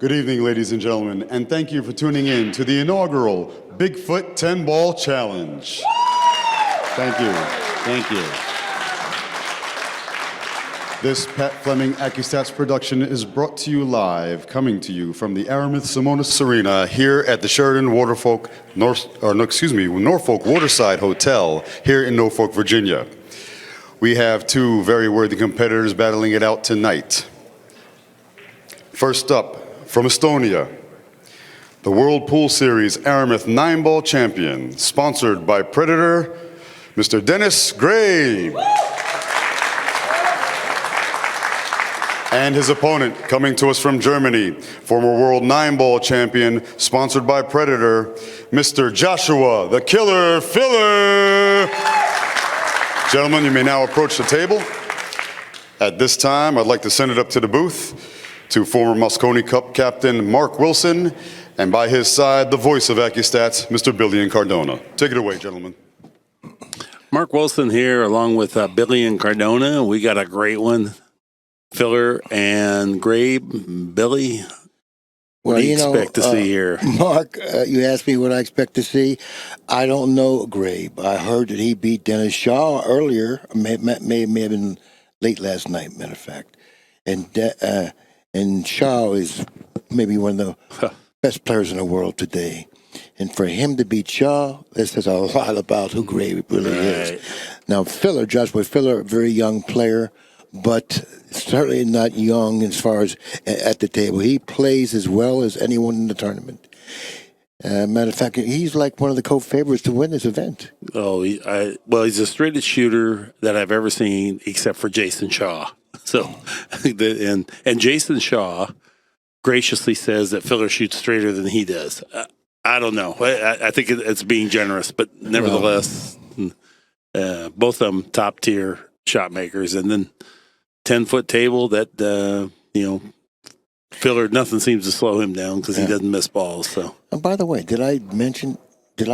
Good evening, ladies and gentlemen, and thank you for tuning in to the inaugural Bigfoot 10-Ball Challenge. Thank you. Thank you. This Pat Fleming Accu-Stats production is brought to you live, coming to you from the Aramis Simonis Arena here at the Sheraton Norfolk Waterside Hotel here in Norfolk, Virginia. We have two very worthy competitors battling it out tonight. First up, from Estonia, the World Pool Series Aramis 9-Ball Champion, sponsored by Predator, Mr. Dennis Grabe. And his opponent, coming to us from Germany, former World 9-Ball Champion, sponsored by Predator, Mr. Joshua, the Killer Filler. Gentlemen, you may now approach the table. At this time, I'd like to send it up to the booth to former Mosconi Cup captain Mark Wilson, and by his side, the voice of Accu-Stats, Mr. Billy Incardona. Take it away, gentlemen. Mark Wilson here, along with Billy Incardona. We got a great one. Filler and Grabe. Billy, what do you expect to see here? Mark, you asked me what I expect to see. I don't know Grabe. I heard that he beat Dennis Shaw earlier. May have been late last night, matter of fact. And Shaw is maybe one of the best players in the world today. And for him to beat Shaw, this says a lot about who Grabe really is. Now, Joshua Filler, a very young player, but certainly not young as far as at the table. He plays as well as anyone in the tournament. Matter of fact, he's like one of the co-favorites to win this event. Oh, he's the straightest shooter that I've ever seen, except for Jayson Shaw. So, and Jayson Shaw graciously says that Filler shoots straighter than he does. I don't know. I think it's being generous, but nevertheless, both of them top tier shot makers. And then 10-foot table that Filler, nothing seems to slow him down because he doesn't miss balls. So. And by the way, did I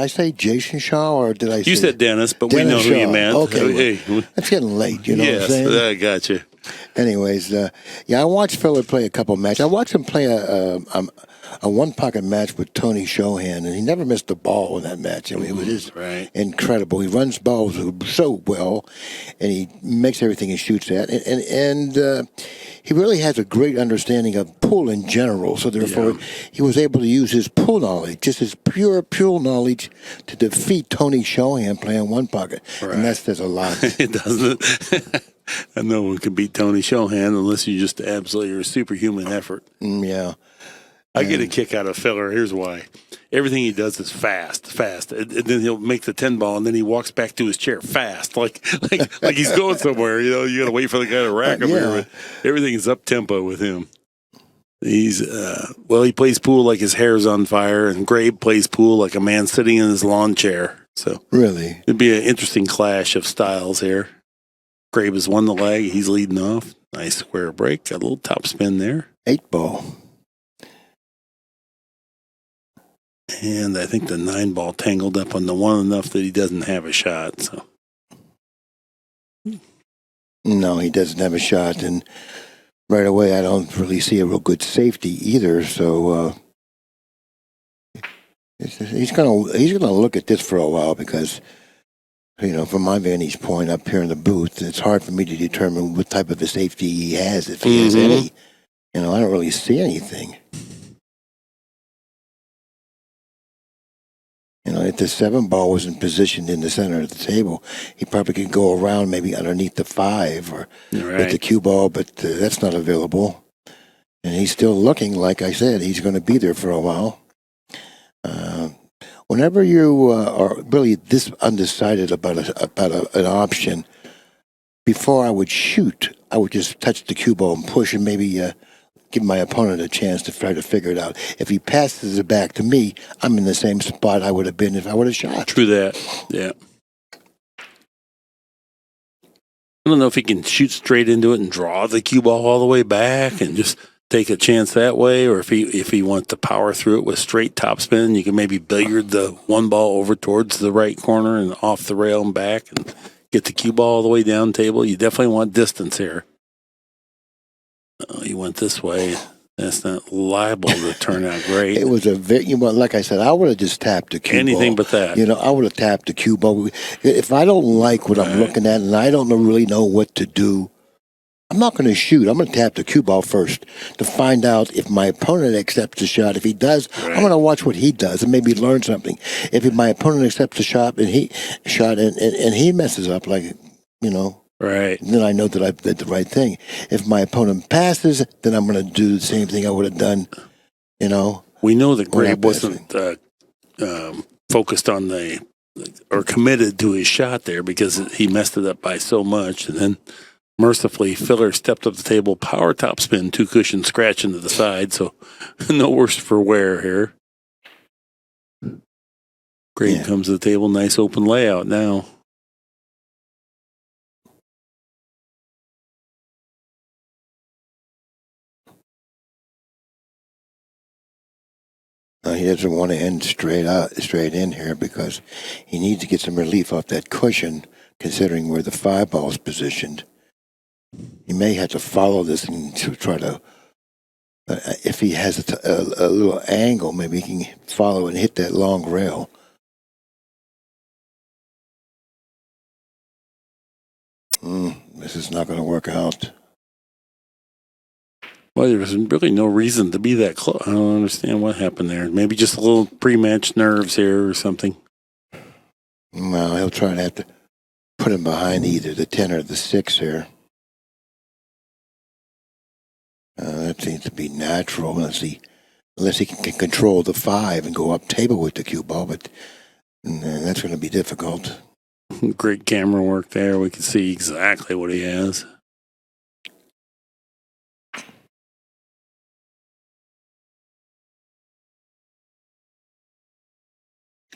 say Jayson Shaw or did I say... You said Dennis, but we know who you meant. Okay. Well, it's getting late, you know what I'm saying? Yes, I got you. Anyways, I watched Filler play a couple matches. I watched him play a one-pocket match with Tony Shohan, and he never missed a ball in that match. I mean, it was just incredible. He runs balls so well, and he makes everything he shoots at. And he really has a great understanding of pool in general. So therefore, he was able to use his pool knowledge, just his pure knowledge, to defeat Tony Shohan playing one pocket. Right. And that says a lot. It doesn't. And no one can beat Tony Shohan unless you just absolutely are a superhuman effort. Yeah. I get a kick out of Filler. Here's why. Everything he does is fast. And then he'll make the 10-ball, and then he walks back to his chair fast, like he's going somewhere. You got to wait for the guy to rack him here. Everything is up-tempo with him. He's, he plays pool like his hair's on fire, and Grabe plays pool like a man sitting in his lawn chair. So really, it'd be an interesting clash of styles here. Grabe has won the leg. He's leading off. Nice square break. Got a little top spin there. 8-ball. And I think the 9 ball tangled up on the 1 enough that he doesn't have a shot. So No, he doesn't have a shot, and right away I don't really see a real good safety either. So he's gonna look at this for a while because, from my vantage point up here in the booth, it's hard for me to determine what type of a safety he has, if he has any. I don't really see anything. If the 7 ball wasn't positioned in the center of the table, he probably could go around maybe underneath the 5 or with the cue ball, but that's not available. And he's still looking, like I said, he's going to be there for a while. Whenever you are really this undecided about an option, before I would shoot, I would just touch the cue ball and push and maybe give my opponent a chance to try to figure it out. If he passes it back to me, I'm in the same spot I would have been if I would have shot. True that, yeah. I don't know if he can shoot straight into it and draw the cue ball all the way back and just take a chance that way, or if he wants to power through it with straight topspin, you can maybe billiard the 1 ball over towards the right corner and off the rail and back and get the cue ball all the way down table. You definitely want distance here. You went this way. That's not liable to turn out great. It was like I said, I would have just tapped the cue ball. Anything but that. I would have tapped the cue ball. If I don't like what I'm looking at and I don't really know what to do, I'm not going to shoot. I'm going to tap the cue ball first to find out if my opponent accepts the shot. If he does, I'm going to watch what he does and maybe learn something. If my opponent accepts the shot and he messes up, right, then I know that I did the right thing. If my opponent passes, then I'm going to do the same thing I would have done. We know that Grabe wasn't focused on or committed to his shot there because he messed it up by so much, and then mercifully, Filler stepped up the table, power topspin, 2 cushion scratch into the side, so no worse for wear here. Grabe comes to the table, nice open layout now. He doesn't want to end straight in here because he needs to get some relief off that cushion, considering where the 5 ball is positioned. He may have to follow this and to try to, if he has a little angle, maybe he can follow and hit that long rail. This is not going to work out. Well, there's really no reason to be that close. I don't understand what happened there. Maybe just a little pre-match nerves here or something. Well, he'll try to have to put him behind either the 10 or the 6 here. That seems to be natural unless he can control the 5 and go up table with the cue ball, but that's going to be difficult. Great camera work there. We can see exactly what he has.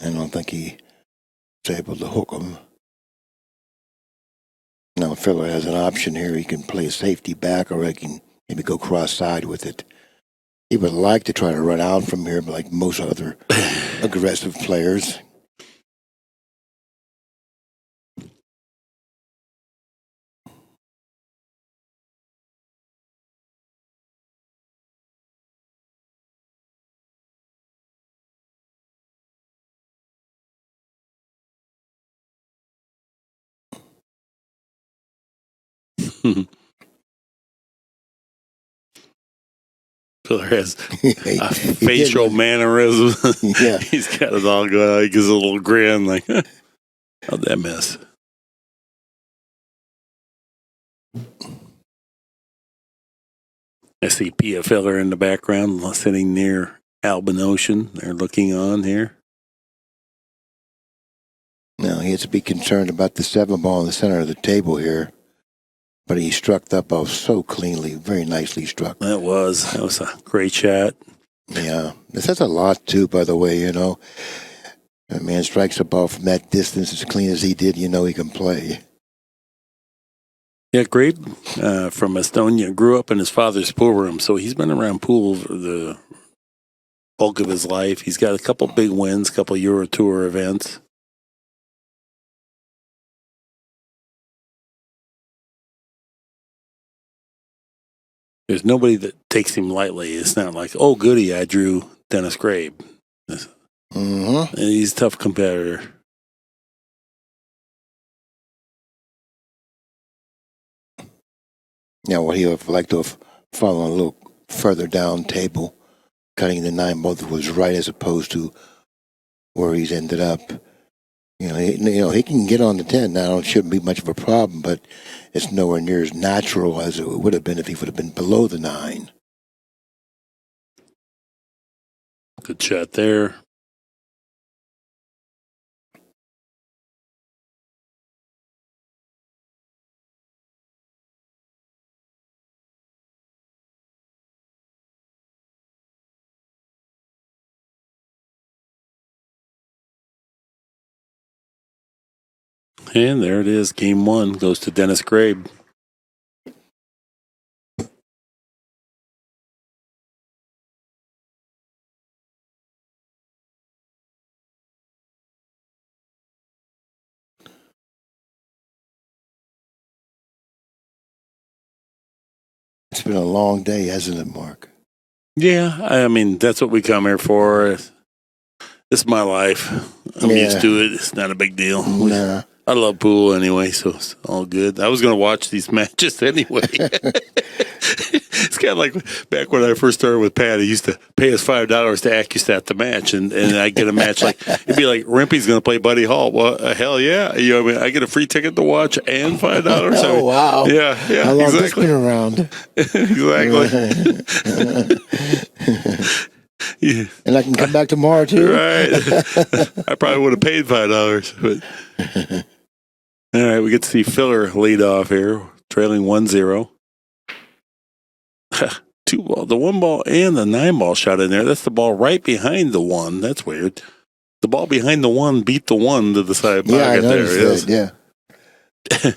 I don't think he's able to hook him. Now, Filler has an option here. He can play a safety back, or he can maybe go cross-side with it. He would like to try to run out from here, like most other aggressive players. Filler has a facial mannerism. Yeah. He's got it all going on. He gives a little grin like, how'd that miss? I see Pia Filler in the background sitting near Albin Ocean. They're looking on here. Now, he has to be concerned about the 7 ball in the center of the table here. But he struck that ball so cleanly, very nicely struck. That was a great shot. Yeah. This has a lot, too, by the way, A man strikes a ball from that distance as clean as he did, he can play. Yeah, Grabe from Estonia grew up in his father's pool room, so he's been around pool bulk of his life. He's got a couple big wins, a couple Euro Tour events. There's nobody that takes him lightly. It's not like, oh, goody, I drew Dennis Grabe. Mm-hmm. He's a tough competitor. Yeah, well, he would like to have fallen a little further down table, cutting the 9 ball that was right as opposed to where he's ended up. He can get on the 10 now. It shouldn't be much of a problem, but it's nowhere near as natural as it would have been if he would have been below the 9. Good shot there. And there it is. Game 1 goes to Dennis Grabe. It's been a long day, hasn't it, Mark? Yeah, I mean, that's what we come here for. It's my life. I'm used to it. It's not a big deal. Nah. I love pool anyway, so it's all good. I was going to watch these matches anyway. It's kind of like back when I first started with Pat. He used to pay us $5 to Accu-Stat the match, and I get a match like it'd be like Rimpey's going to play Buddy Hall. Well, hell yeah! I get a free ticket to watch and $5. Oh wow! Yeah. How long has this been around? Exactly. Yeah. And I can come back tomorrow too. Right. I probably would have paid $5, but. All right, we get to see Filler lead off here, trailing 1-0. 2 ball, the 1 ball and the 9 ball shot in there. That's the ball right behind the 1. That's weird. The ball behind the 1 beat the 1 to the side pocket. I there. noticed that, yeah.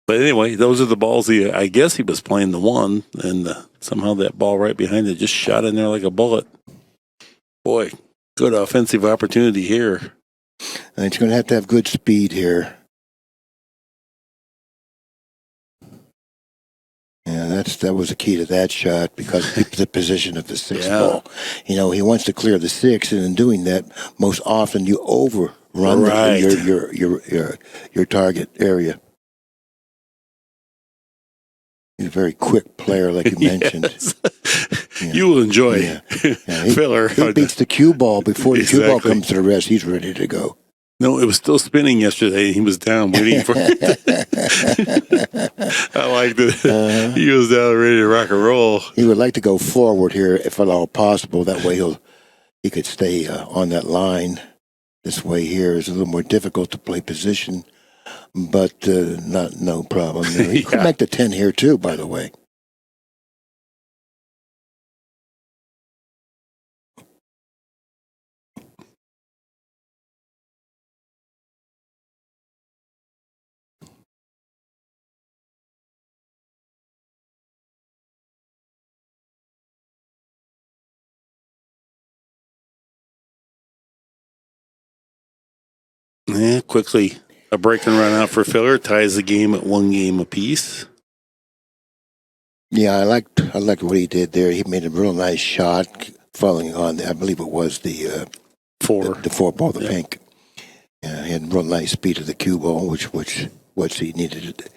But anyway, those are the balls. I guess he was playing the 1, and somehow that ball right behind it just shot in there like a bullet. Boy, good offensive opportunity here. And it's going to have good speed here. Yeah, that was the key to that shot because of the position of the 6 ball. He wants to clear the 6, and in doing that, most often you overrun your target area. He's a very quick player, like you mentioned. You will enjoy Filler. He beats the cue ball before the cue ball comes to the rest. He's ready to go. No, it was still spinning yesterday. He was down waiting for it. I liked it. He was down ready to rock and roll. He would like to go forward here if at all possible. That way he could stay on that line. This way here is a little more difficult to play position, but no problem. He could make the 10 here too, by the way. Yeah, quickly a break and run out for Filler ties the game at 1 game apiece. Yeah, I liked what he did there. He made a real nice shot, falling on. I believe it was the 4, the 4 ball, the pink. Yeah, he had real nice speed of the cue ball, which he needed,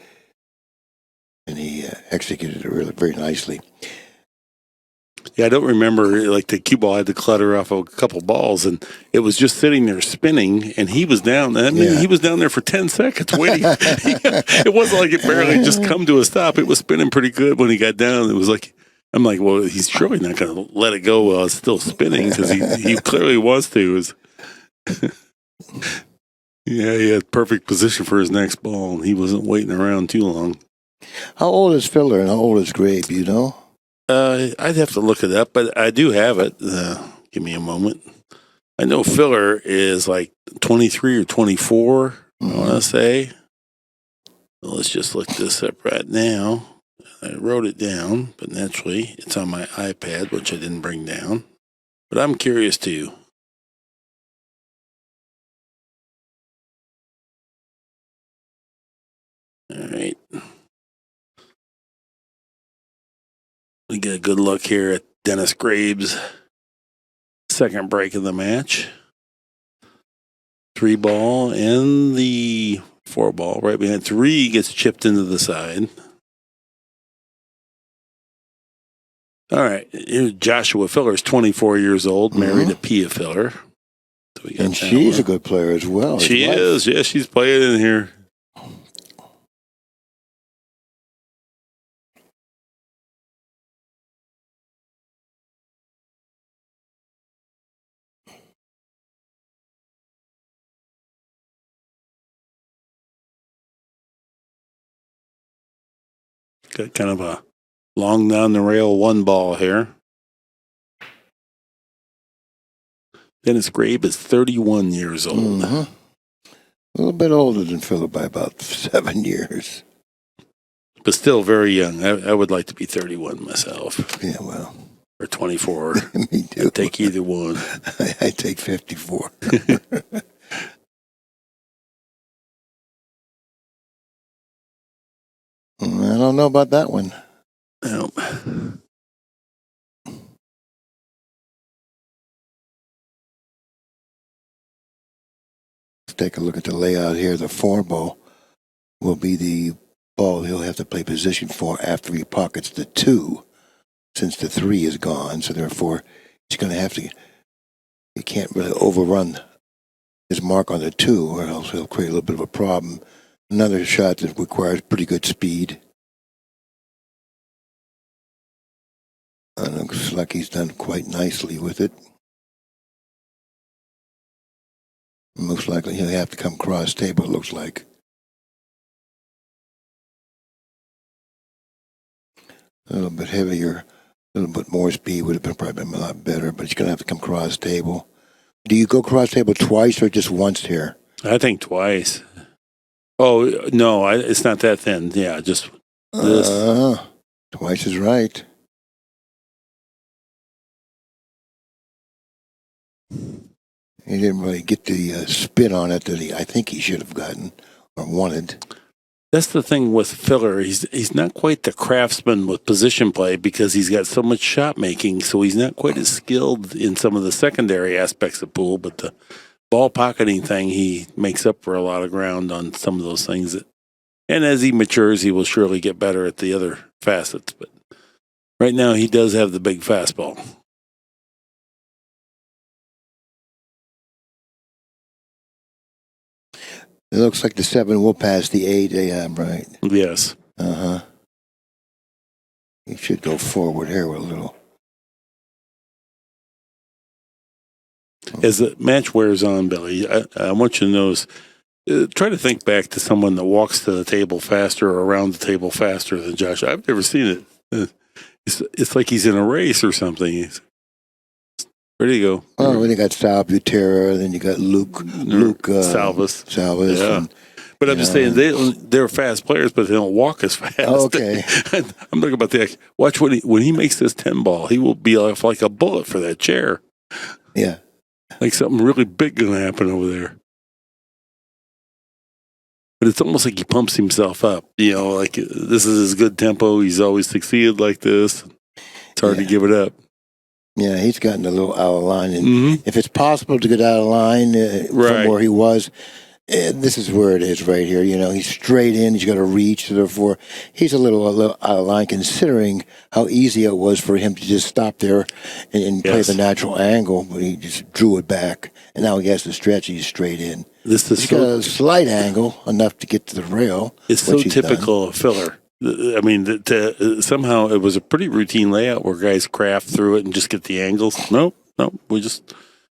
and he executed it really very nicely. Yeah, I don't remember, like the cue ball had to clutter off of a couple balls, and it was just sitting there spinning, and he was down. I mean, he was down there for 10 seconds waiting. It wasn't like it barely just come to a stop. It was spinning pretty good when he got down. It was like, I'm like, well, he's surely not going to let it go while it's still spinning because he clearly wants to. Yeah, he had perfect position for his next ball, and he wasn't waiting around too long. How old is Filler and how old is Grabe, you know? I'd have to look it up, but I do have it. Give me a moment. I know Filler is like 23 or 24, I want to say. Well, let's just look this up right now. I wrote it down, but naturally it's on my iPad, which I didn't bring down. But I'm curious too. All right. We get a good look here at Dennis Grabe's second break of the match. 3-ball and the 4-ball right behind. 3 gets chipped into the side. All right. Here's Joshua Filler is 24 years old, married to Pia Filler. So and she's a good player as well. She is. Yeah, she's playing in here. Got kind of a long down the rail 1-ball here. Dennis Grabe is 31 years old. A little bit older than Philip by about 7 years. But still very young. I would like to be 31 myself. Yeah, well. Or 24. Me too. I'd take either one. I take 54. I don't know about that one. Nope. Let's take a look at the layout here. The 4-ball will be the ball he'll have to play position for after he pockets the 2, since the 3 is gone. So therefore, he's going to have to. He can't really overrun his mark on the 2, or else he'll create a little bit of a problem. Another shot that requires pretty good speed. And it looks like he's done quite nicely with it. Most likely he'll have to come cross table, it looks like. A little bit heavier, a little bit more speed would have probably been a lot better, but he's going to have to come cross table. Do you go cross table twice or just once here? I think twice. Oh, no, it's not that thin. Yeah, just this. Twice is right. He didn't really get the spin on it that I think he should have gotten or wanted. That's the thing with Filler. He's not quite the craftsman with position play because he's got so much shot making, so he's not quite as skilled in some of the secondary aspects of pool, but the ball pocketing thing, he makes up for a lot of ground on some of those things. And as he matures, he will surely get better at the other facets. But right now, he does have the big fastball. It looks like the 7 will pass the 8. Yeah, right. Yes. He should go forward here with a little. As the match wears on, Billy, I want you to notice, try to think back to someone that walks to the table faster or around the table faster than Josh. I've never seen it. It's like he's in a race or something. Where do you go? Oh, then you got Sal Butera, then you got Luke Salvis. Yeah. But I'm just saying they're fast players, but they don't walk as fast. Okay. I'm talking about watch when he makes this 10-ball, he will be off like a bullet for that chair. Yeah. Like something really big going to happen over there. But it's almost like he pumps himself up. Like this is his good tempo. He's always succeeded like this. It's hard to give it up. Yeah, he's gotten a little out of line. And if it's possible to get out of line from where he was, this is where it is right here. He's straight in. He's got a reach. So therefore, he's a little out of line considering how easy it was for him to just stop there and play the natural angle. But he just drew it back. And now he has to stretch. He's straight in. He's got a slight angle, enough to get to the rail. It's so typical of Filler. I mean, somehow it was a pretty routine layout where guys craft through it and just get the angles. No, we just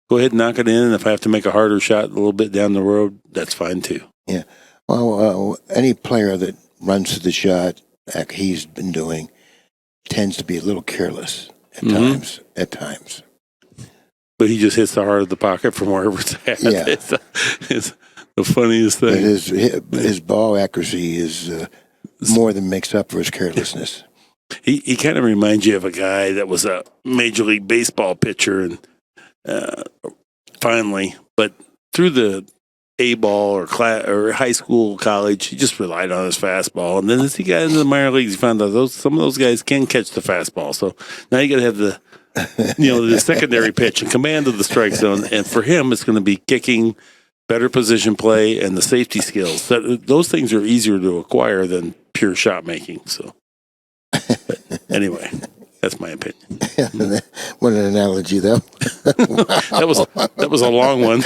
go ahead and knock it in. And if I have to make a harder shot a little bit down the road, that's fine too. Yeah. Well, any player that runs to the shot, like he's been doing, tends to be a little careless at times. But he just hits the heart of the pocket from wherever it's at. Yeah. It's the funniest thing. But his ball accuracy is more than makes up for his carelessness. He kind of reminds you of a guy that was a Major League Baseball pitcher, and finally. But through the A ball or high school, college, he just relied on his fastball. And then as he got into the minor leagues, he found out some of those guys can catch the fastball. So now you got to have the secondary pitch and command of the strike zone. And for him, it's going to be kicking, better position play, and the safety skills. Those things are easier to acquire than pure shot making. So, but anyway, that's my opinion. What an analogy, though. that was a long one.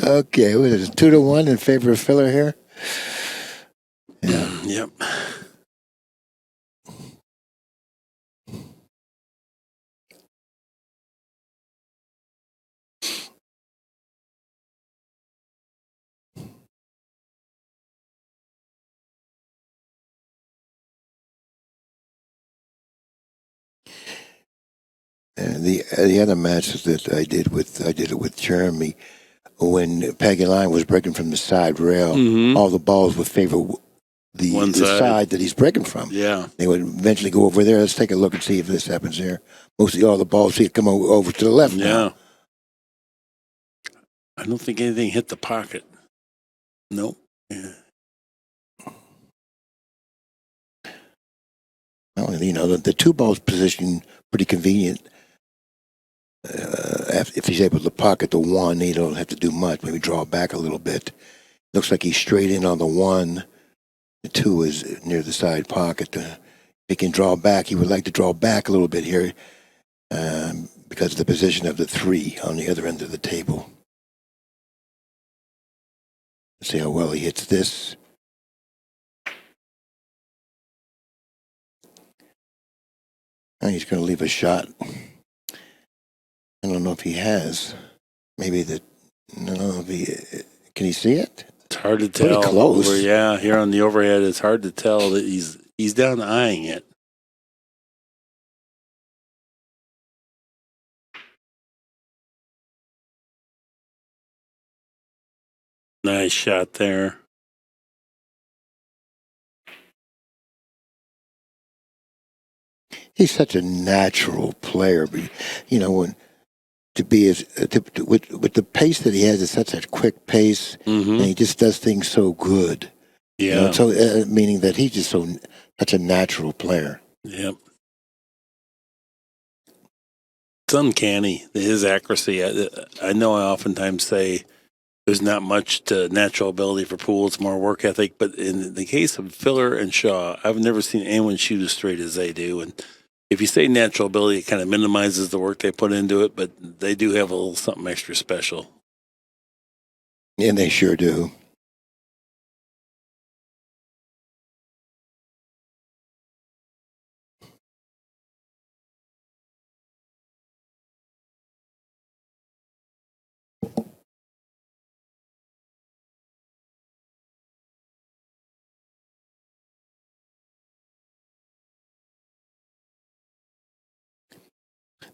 Okay, what is it, 2-1 in favor of Filler here? Yeah. Yep. And the other matches that I did it with Jeremy, when Paguline was breaking from the side rail, all the balls would favor the side that he's breaking from. Yeah, they would eventually go over there. Let's take a look and see if this happens here. Mostly all the balls see it come over to the left. Yeah, now. I don't think anything hit the pocket. Nope. Yeah. Well, the two balls position pretty convenient. If he's able to pocket the one, he don't have to do much. Maybe draw back a little bit. Looks like he's straight in on the one. The two is near the side pocket. He can draw back. He would like to draw back a little bit here because of the position of the three on the other end of the table. Let's see how well he hits this. And he's going to leave a shot. I don't know if he has. Maybe can he see it? It's hard to tell. Pretty close. Here on the overhead, it's hard to tell that he's down eyeing it. Nice shot there. He's such a natural player, but with the pace that he has, it's such a quick pace, and he just does things so good. Yeah. So meaning that he's just such a natural player. Yep. It's uncanny, his accuracy. I know I oftentimes say there's not much to natural ability for Poole. It's more work ethic. But in the case of Filler and Shaw, I've never seen anyone shoot as straight as they do. And if you say natural ability, it kind of minimizes the work they put into it. But they do have a little something extra special. And they sure do.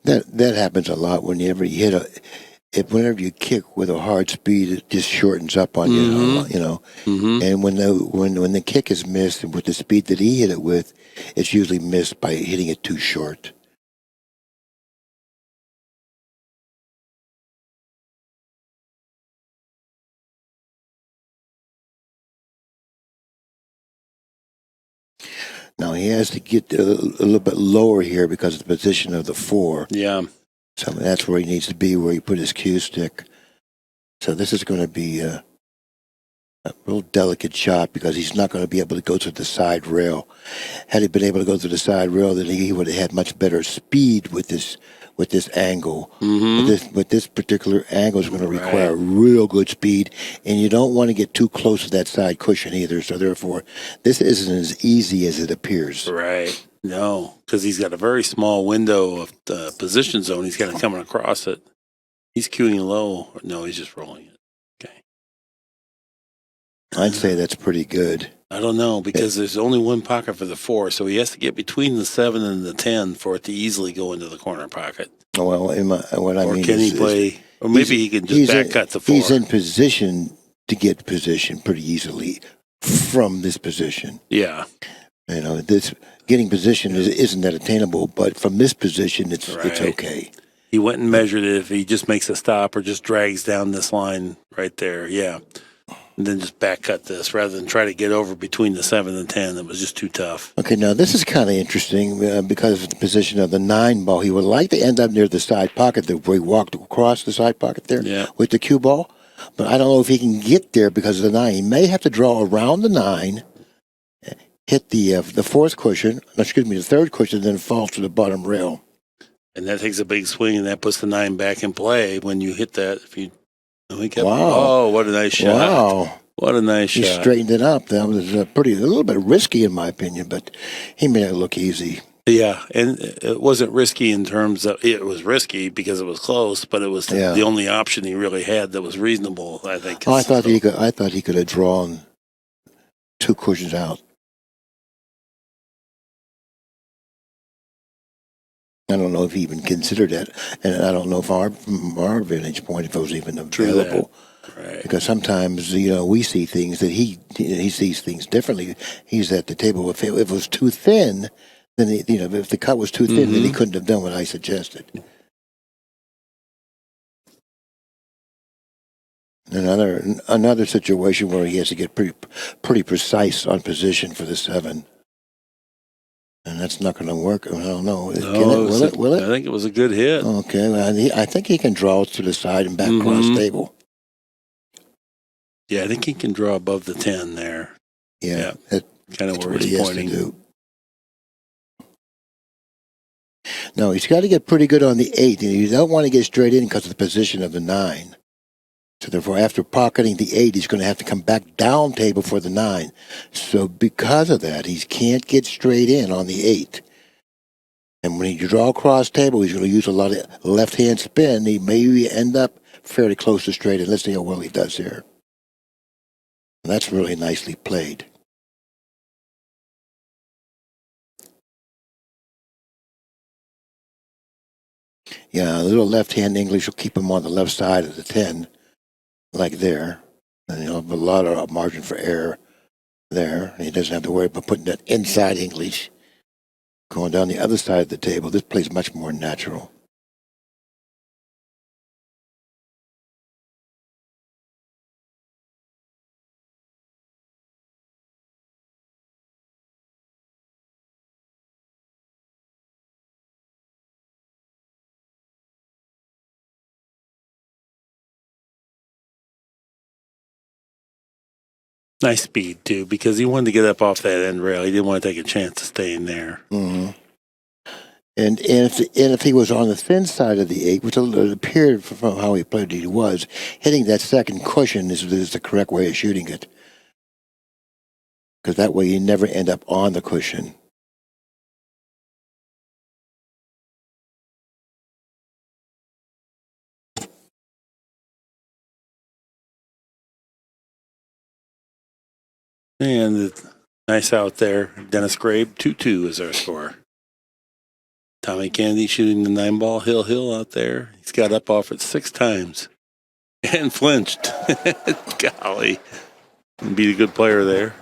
That happens a lot whenever you whenever you kick with a hard speed, it just shortens up on you, And when the kick is missed, and with the speed that he hit it with, it's usually missed by hitting it too short. Now he has to get a little bit lower here because of the position of the 4. Yeah. So that's where he needs to be, where he put his cue stick. So this is going to be a real delicate shot because he's not going to be able to go to the side rail. Had he been able to go to the side rail, then he would have had much better speed with this angle. But this particular angle is going to require real good speed, and you don't want to get too close to that side cushion either. So therefore, this isn't as easy as it appears. Right. No, because he's got a very small window of the position zone. He's got to come across it. He's cueing low. No, he's just rolling it. Okay. I'd say that's pretty good. I don't know, because there's only one pocket for the 4, so he has to get between the 7 and the 10 for it to easily go into the corner pocket. Well, what I mean can he play, or maybe he can just back cut the 4. He's in position to get position pretty easily from this position. Yeah. This getting position isn't that attainable, but from this position, it's okay. He went and measured it if he just makes a stop or just drags down this line right there. Yeah. And then just back cut this rather than try to get over between the 7 and 10. It was just too tough. Okay, now this is kind of interesting because of the position of the 9 ball. He would like to end up near the side pocket there, where he walked across the side pocket there with the cue ball. But I don't know if he can get there because of the 9. He may have to draw around the 9, hit the 4th cushion, the 3rd cushion, then fall to the bottom rail. And that takes a big swing, and that puts the 9 back in play when you hit that. If you, wow! Oh, what a nice shot! Wow! What a nice shot! He straightened it up. That was a little bit risky in my opinion, but he made it look easy. Yeah, and it wasn't risky in terms of it was risky because it was close, but it was the only option he really had that was reasonable. I think. Oh, I thought he could have drawn 2 cushions out. I don't know if he even considered that, and I don't know if from our vantage point if it was even available. Right. Because sometimes we see things that he sees things differently. He's at the table. If it was too thin, then if the cut was too thin, then he couldn't have done what I suggested. Another situation where he has to get pretty precise on position for the 7. And that's not going to work. I don't know. Will it? I think it was a good hit. Okay. Well, I think he can draw to the side and back across table. Yeah, I think he can draw above the 10 there. Yeah. Kind of where he's pointing. To do. No, he's got to get pretty good on the 8. And you don't want to get straight in because of the position of the 9. So therefore, after pocketing the 8, he's going to have to come back down table for the 9. So because of that, he can't get straight in on the 8. And when you draw across table, he's going to use a lot of left-hand spin. He may end up fairly close to straight in. Let's see how well he does here. And that's really nicely played. Yeah, a little left-hand English will keep him on the left side of the 10. Like there, and he'll have a lot of margin for error there. He doesn't have to worry about putting that inside English. Going down the other side of the table, this plays much more natural. Nice speed, too, because he wanted to get up off that end rail. He didn't want to take a chance of staying there. Mm-hmm. And if he was on the thin side of the 8, which it appeared from how he played he was, hitting that 2nd cushion is the correct way of shooting it. Because that way you never end up on the cushion. And nice out there. Dennis Grabe, 2-2 is our score. Tommy Kennedy shooting the 9 ball. Hill out there. He's got up off it 6 times. And flinched. Golly. Be a good player there.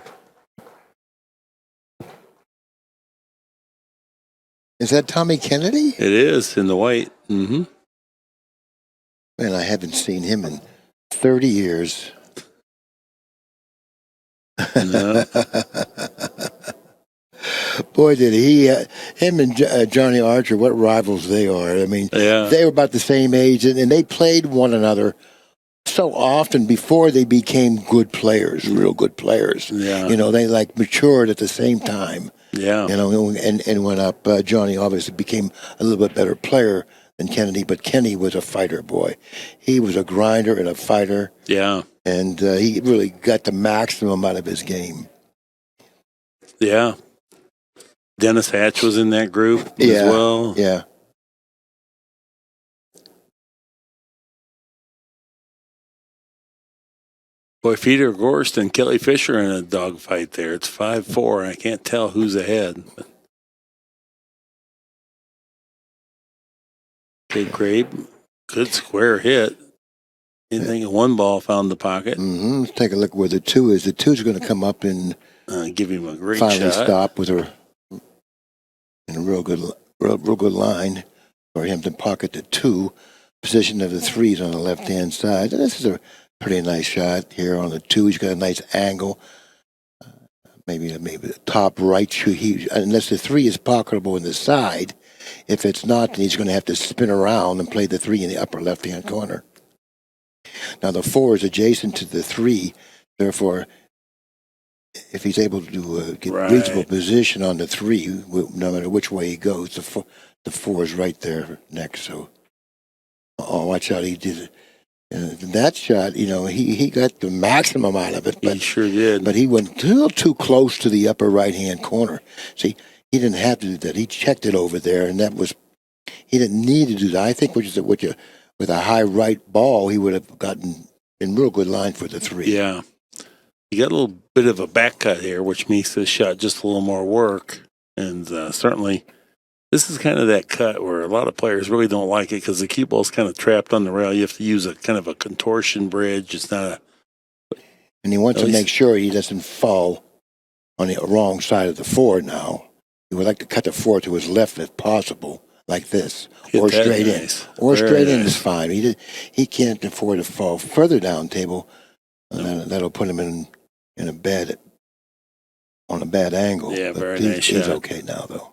Is that Tommy Kennedy? It is, in the white. Mm-hmm. Man, I haven't seen him in 30 years. No. Boy, did him and Johnny Archer, what rivals they are. I mean, they were about the same age, and they played one another so often before they became good players, real good players. Yeah. They matured at the same time. Yeah. And went up. Johnny obviously became a little bit better player than Kennedy, but Kenny was a fighter, boy. He was a grinder and a fighter. Yeah. And he really got the maximum out of his game. Yeah. Dennis Hatch was in that group as well. Yeah. Boy, Peter Gorst and Kelly Fisher in a dogfight there. It's 5-4. I can't tell who's ahead. Okay, Grabe, good square hit. Anything a 1 ball found the pocket. Mm-hmm. Let's take a look where the 2 is. The 2's going to come up and give him a great finally shot. Stop with in a real good line. for him to pocket the 2. Position of the 3s on the left-hand side. And this is a pretty nice shot here on the 2. He's got a nice angle. Maybe the top right shoe. Unless the 3 is pocketable in the side. If it's not, then he's going to have to spin around and play the 3 in the upper left-hand corner. Now the 4 is adjacent to the 3. Therefore, if he's able to get reasonable position on the 3, no matter which way he goes, the 4 is right there next. So, watch out! He did it. That shot, he got the maximum out of it. But, he sure did. But he went a little too close to the upper right-hand corner. See, he didn't have to do that. He checked it over there, and he didn't need to do that. I think with a high right ball, he would have gotten in real good line for the 3. Yeah. You got a little bit of a back cut here, which makes this shot just a little more work. And certainly, this is kind of that cut where a lot of players really don't like it because the cue ball's kind of trapped on the rail. You have to use a kind of a contortion bridge. It's not and he wants to make sure he doesn't fall on the wrong side of the 4 now. He would like to cut the 4 to his left if possible, like this, or straight in. Or straight in is fine. He can't afford to fall further down table. That'll put him in a bad angle. Yeah, but very nice shot. He's okay now, though.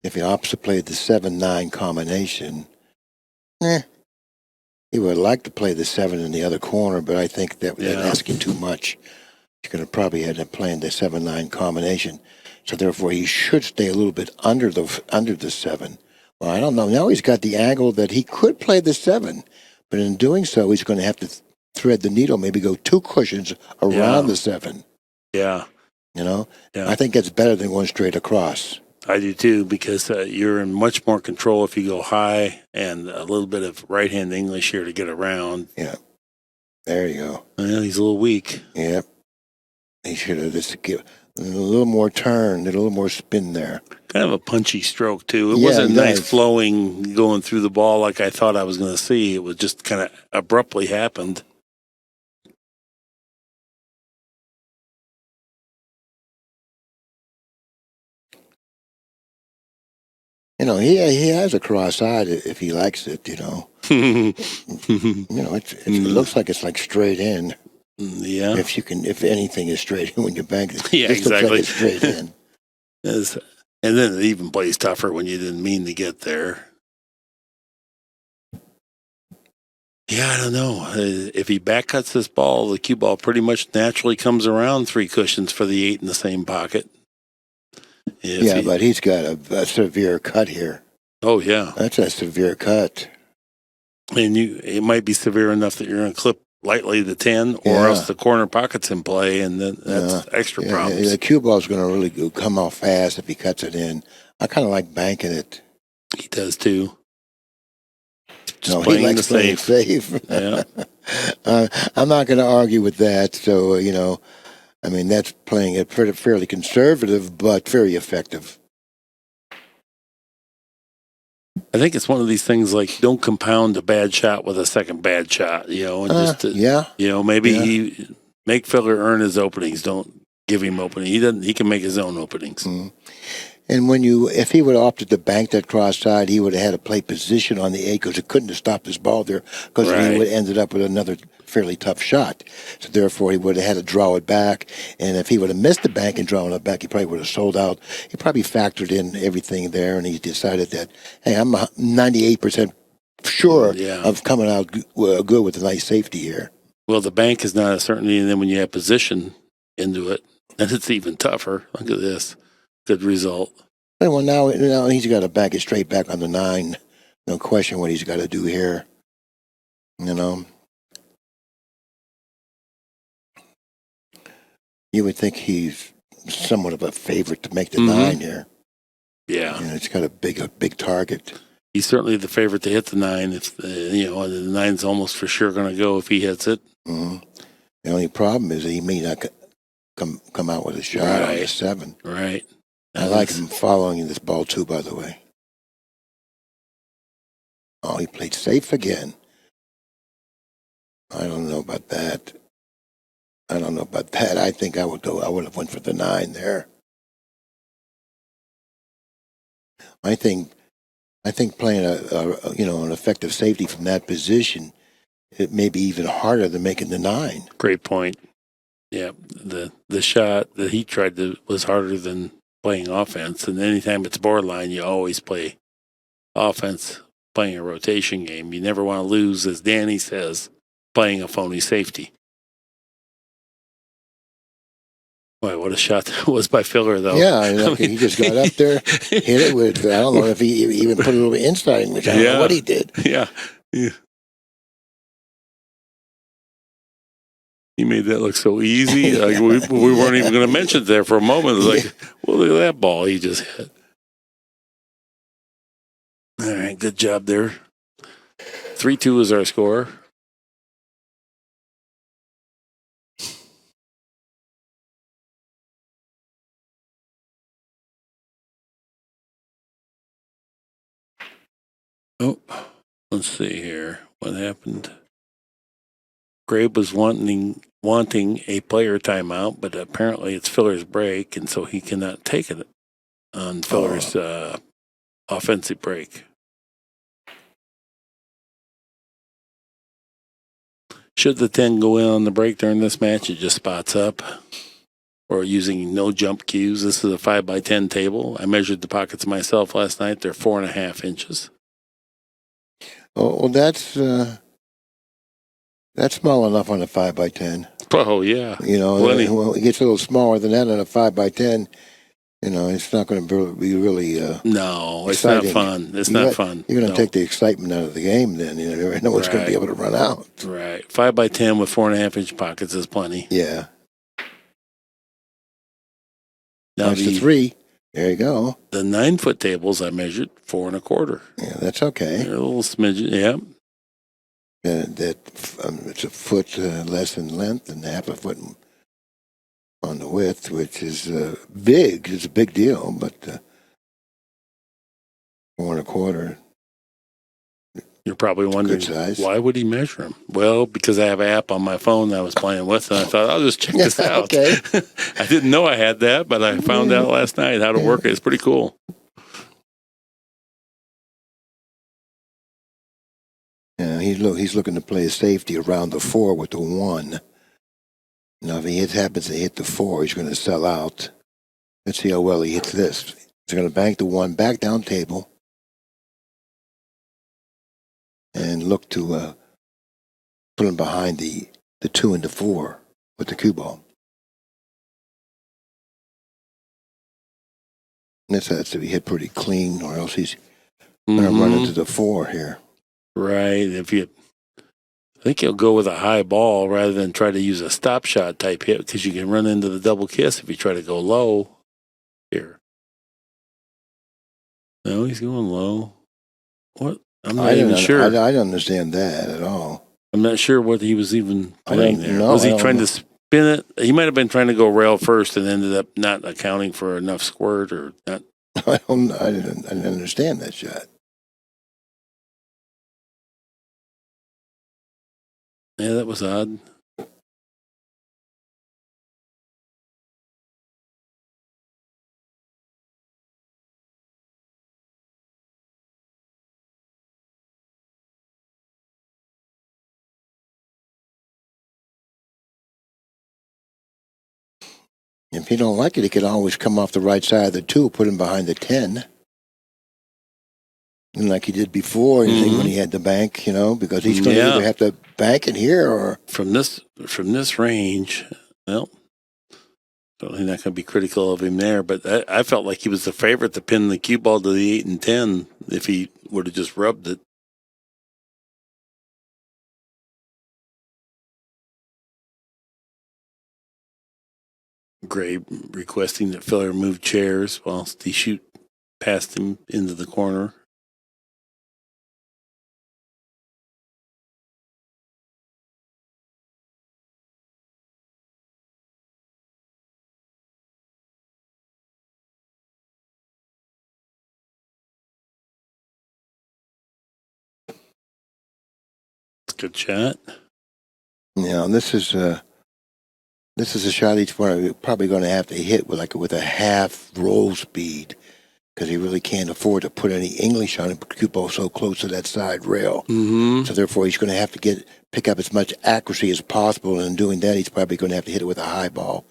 If he opts to play the 7-9 combination, he would like to play the 7 in the other corner, but I think that's asking too much. He's going to probably end up playing the 7-9 combination. So therefore, he should stay a little bit under the 7. Well, I don't know. Now he's got the angle that he could play the 7, but in doing so, he's going to have to thread the needle, maybe go 2 cushions around the 7. Yeah. Yeah. I think that's better than going straight across. I do too, because you're in much more control if you go high and a little bit of right-hand English here to get around. Yeah. There you go. Well, he's a little weak. Yep. He should have just given a little more turn, a little more spin there. Kind of a punchy stroke, too. It wasn't nice flowing going through the ball like I thought I was going to see. It was just kind of abruptly happened. He has a cross-eyed if he likes it, It looks like it's like straight in. Yeah. If anything is straight in when you bank it. Yeah, exactly. Like it's straight in. And then it even plays tougher when you didn't mean to get there. Yeah, I don't know. If he back cuts this ball, the cue ball pretty much naturally comes around 3 cushions for the 8 in the same pocket. But he's got a severe cut here. Oh, yeah. That's a severe cut. And it might be severe enough that you're going to clip lightly the 10, or else the corner pocket's in play, and then that's extra problems. The cue ball's going to really come off fast if he cuts it in. I kind of like banking it. He does, too. He likes playing safe. Yeah. I'm not going to argue with that. So, that's playing it fairly conservative, but very effective. I think it's one of these things like don't compound a bad shot with a second bad shot, maybe make Filler earn his openings. Don't give him opening. He can make his own openings. Mm. And if he would have opted to bank that cross side, he would have had to play position on the 8 because he couldn't have stopped his ball there because he would have ended up with another fairly tough shot. So therefore, he would have had to draw it back. And if he would have missed the bank and drawn it back, he probably would have sold out. He probably factored in everything there, and he decided that, hey, I'm 98% sure of coming out good with a nice safety here. Well, the bank is not a certainty, and then when you have position into it, then it's even tougher. Look at this. Good result. Well, now he's got to back it straight back on the 9. No question what he's got to do here. You would think he's somewhat of a favorite to make the 9 here. Yeah. It's got a big target. He's certainly the favorite to hit the 9. If the 9's almost for sure going to go if he hits it. Mm-hmm. The only problem is that he may not come out with a shot on the 7. Right. I like him following this ball too, by the way. Oh, he played safe again. I don't know about that. I think I would have went for the 9 there. I think playing an effective safety from that position, it may be even harder than making the 9. Great point. Yeah, the shot that he tried was harder than playing offense. And anytime it's borderline, you always play offense, playing a rotation game. You never want to lose, as Danny says, playing a phony safety. Boy, what a shot that was by Filler, though. Yeah, he just got up there, hit it with, I don't know if he even put a little inside, which I don't know what he did. Yeah. He made that look so easy. Like we weren't even going to mention it there for a moment. It was like, well, look at that ball he just hit. All right, good job there. 3-2 is our score. Oh, let's see here. What happened? Grabe was wanting a player timeout, but apparently it's Filler's break, and so he cannot take it on Filler's offensive break. Should the 10 go in on the break during this match, it just spots up. Or using no jump cues. This is a 5x10 table. I measured the pockets myself last night. They're 4.5 inches. Oh, well, that's small enough on a 5x10. Oh, yeah. When it gets a little smaller than that on a 5x10, it's not going to be really no, it's exciting. not fun. It's not fun. You're going to take the excitement out of the game then. You never know what's going to be able to run out. Right. 5x10 with 4.5-inch pockets is plenty. Yeah. Now that's the 3. There you go. The 9-foot tables I measured 4.25. Yeah, that's okay. They're a little smidgen, yeah. It's a foot less in length and half a foot on the width, which is big. It's a big deal, but 4.25. You're probably wondering, why would he measure them? Well, because I have an app on my phone that I was playing with, and I thought, I'll just check this out. Okay. I didn't know I had that, but I found out last night how to work it. It's pretty cool. Yeah, he's looking to play a safety around the 4 with the 1. Now, if he happens to hit the 4, he's going to sell out. Let's see how well he hits this. He's going to bank the 1 back down table. And look to put him behind the 2 and the 4 with the cue ball. This has to be hit pretty clean, or else he's going to run into the 4 here. Right. I think he'll go with a high ball rather than try to use a stop shot type hit, because you can run into the double kiss if you try to go low here. No, he's going low. What? I'm not even sure. I don't understand that at all. I'm not sure what he was even playing there. Was he trying to spin it? He might have been trying to go rail first and ended up not accounting for enough squirt or not. I didn't understand that shot. Yeah, that was odd. If he don't like it, he can always come off the right side of the 2, put him behind the 10. And like he did before, when he had the bank, because he's going to either have to bank it here or... From this range, well, certainly not going to be critical of him there, but I felt like he was the favorite to pin the cue ball to the 8 and 10 if he would have just rubbed it. Grabe requesting that Filler move chairs whilst he shoot past him into the corner. Good shot. Yeah, and this is a shot each one probably going to have to hit with a half roll speed, because he really can't afford to put any English on it. Cue ball so close to that side rail, so therefore he's going to have to pick up as much accuracy as possible. And in doing that, he's probably going to have to hit it with a high ball.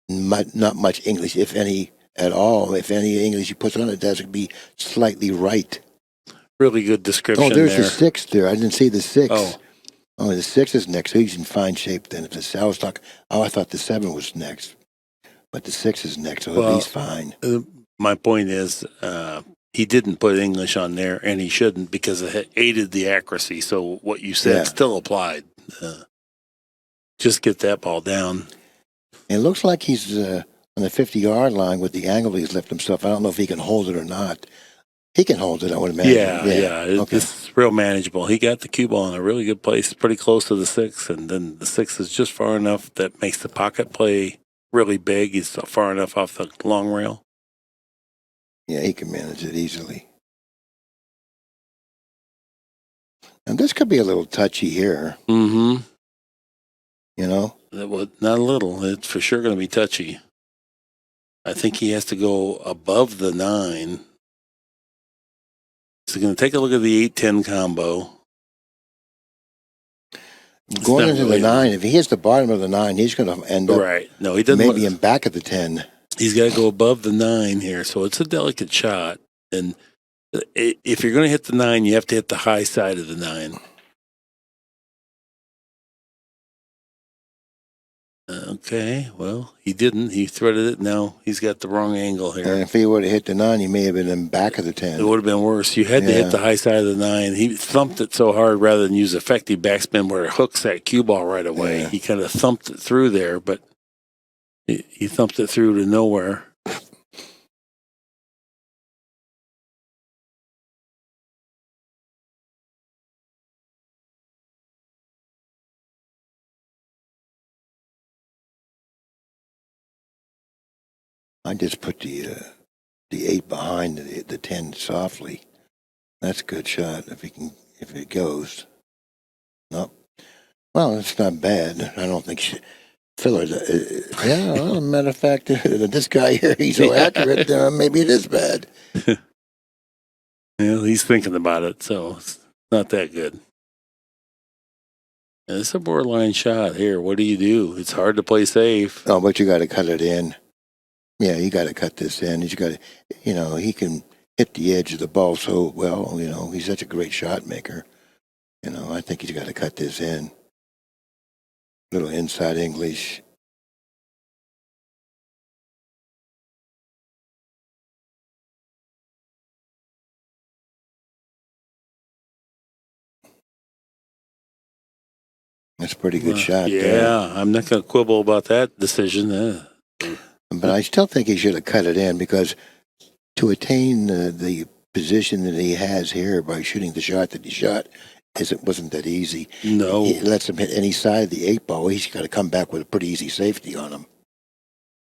Not much English, if any at all. If any English he puts on it, that's going to be slightly right. Really good description. Oh, there's there. the 6 there. I didn't see the 6. Oh, The 6 is next. So he's in fine shape then. I thought the 7 was next, but the 6 is next, so he's fine. My point is, he didn't put English on there, and he shouldn't, because it aided the accuracy. So what you said still applied. Just get that ball down. And it looks like he's on the 50-yard line with the angle he's left himself. I don't know if he can hold it or not. He can hold it, I would imagine. Yeah. Okay. It's real manageable. He got the cue ball in a really good place, pretty close to the 6, and then the 6 is just far enough that makes the pocket play really big. He's far enough off the long rail. Yeah, he can manage it easily. And this could be a little touchy here. Mm-hmm. You know? Not a little. It's for sure going to be touchy. I think he has to go above the 9. So going to take a look at the 8-10 combo. Going into the 9, if he hits the bottom of the 9, he's going to end up No, he doesn't. Maybe in back of the 10. He's got to go above the 9 here, so it's a delicate shot. And if you're going to hit the 9, you have to hit the high side of the 9. Okay, well, he didn't. He threaded it. Now he's got the wrong angle here. And if he would have hit the 9, he may have been in back of the 10. It would have been worse. You had to hit the high side of the 9. He thumped it so hard rather than use effective backspin where it hooks that cue ball right away. Yeah. He kind of thumped it through there, but he thumped it through to nowhere. I just put the 8 behind the 10 softly. That's a good shot if it goes. Nope. Well, it's not bad. I don't think Filler. Well, matter of fact, this guy here, he's so accurate. Maybe it is bad. Yeah, he's thinking about it, so it's not that good. And it's a borderline shot here. What do you do? It's hard to play safe. Oh, but you got to cut it in. Yeah, you got to cut this in. You got to, he can hit the edge of the ball so well. He's such a great shot maker. I think he's got to cut this in. Little inside English. That's a pretty good shot. Yeah, I'm not going to quibble about that decision. But I still think he should have cut it in, because to attain the position that he has here by shooting the shot that he shot, it wasn't that easy. No. He lets him hit any side of the 8 ball. He's got to come back with a pretty easy safety on him.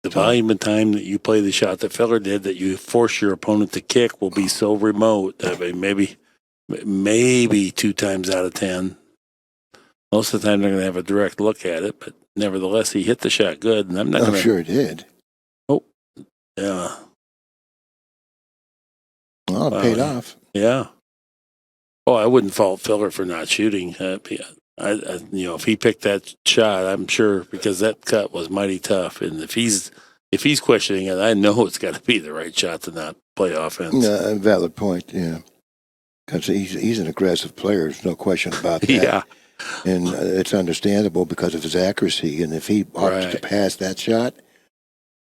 The volume of time that you play the shot that Filler did, that you force your opponent to kick, will be so remote. I mean, maybe 2 times out of 10. Most of the time they're going to have a direct look at it, but nevertheless, he hit the shot good, and I'm not going to. I'm sure it did. Oh, yeah. Well, it paid off. Yeah. Oh, I wouldn't fault Filler for not shooting. If he picked that shot, I'm sure, because that cut was mighty tough, and if he's questioning it, I know it's got to be the right shot to not play offense. Yeah, valid point. Yeah, because he's an aggressive player. There's no question about that. Yeah. And it's understandable because of his accuracy. And if he opted to pass that shot,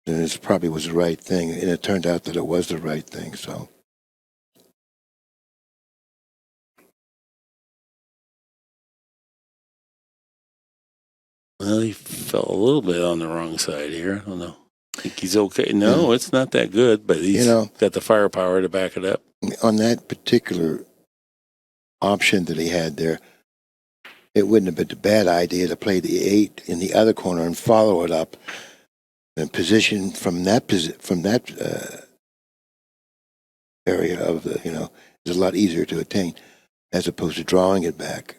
then it probably was the right thing. And it turned out that it was the right thing. So. Well, he fell a little bit on the wrong side here. I don't know. I think he's okay. No, it's not that good, but he's got the firepower to back it up. On that particular option that he had there, it wouldn't have been a bad idea to play the 8 in the other corner and follow it up and position from that area of the, is a lot easier to attain as opposed to drawing it back.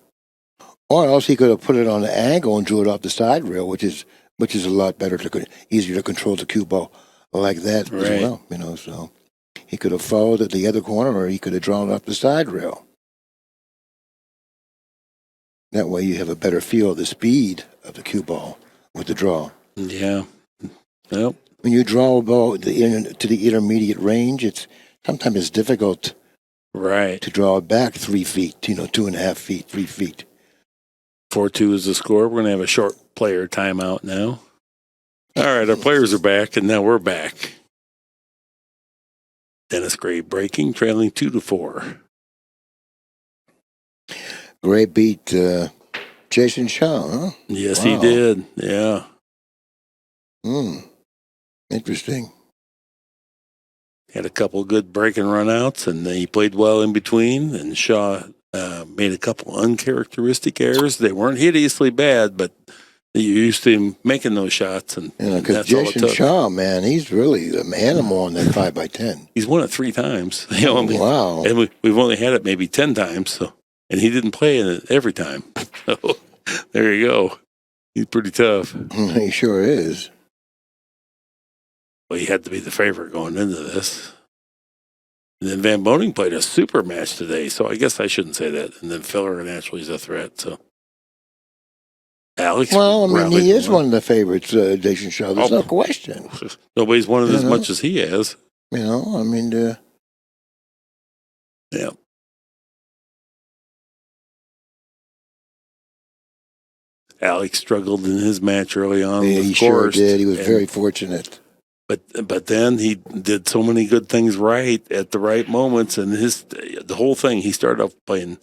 Or else he could have put it on the angle and drew it off the side rail, which is a lot better easier to control the cue ball like that as well. So he could have followed it the other corner, or he could have drawn it off the side rail. That way, you have a better feel of the speed of the cue ball with the draw. Yeah. Well, when you draw a ball to the intermediate range, sometimes it's difficult, right, to draw it back 3 feet. 2.5 feet, 3 feet. 4-2 is the score. We're going to have a short player timeout now. All right, our players are back, and now we're back. Dennis Grabe breaking, trailing 2-4. Grabe beat Jayson Shaw, huh? Yes, he did. Yeah. Interesting. Had a couple good break and run outs, and he played well in between. And Shaw made a couple uncharacteristic errors. They weren't hideously bad, but you're used to him making those shots. And because Jayson Shaw, man, he's really an animal on that 5x10. He's won it 3 times. Wow. And we've only had it maybe 10 times. So, and he didn't play in it every time. So there you go. He's pretty tough. He sure is. Well, he had to be the favorite going into this. And then Van Boning played a super match today, so I guess I shouldn't say that. And then Filler naturally is a threat. So, Alex. Well, I mean, he is one of the favorites, Jayson Shaw. There's no question. Nobody's won it as much as he has. I mean, yeah. Alex struggled in his match early on. Yeah, he sure did. He was very fortunate. But then he did so many good things right at the right moments, and the whole thing, he started off playing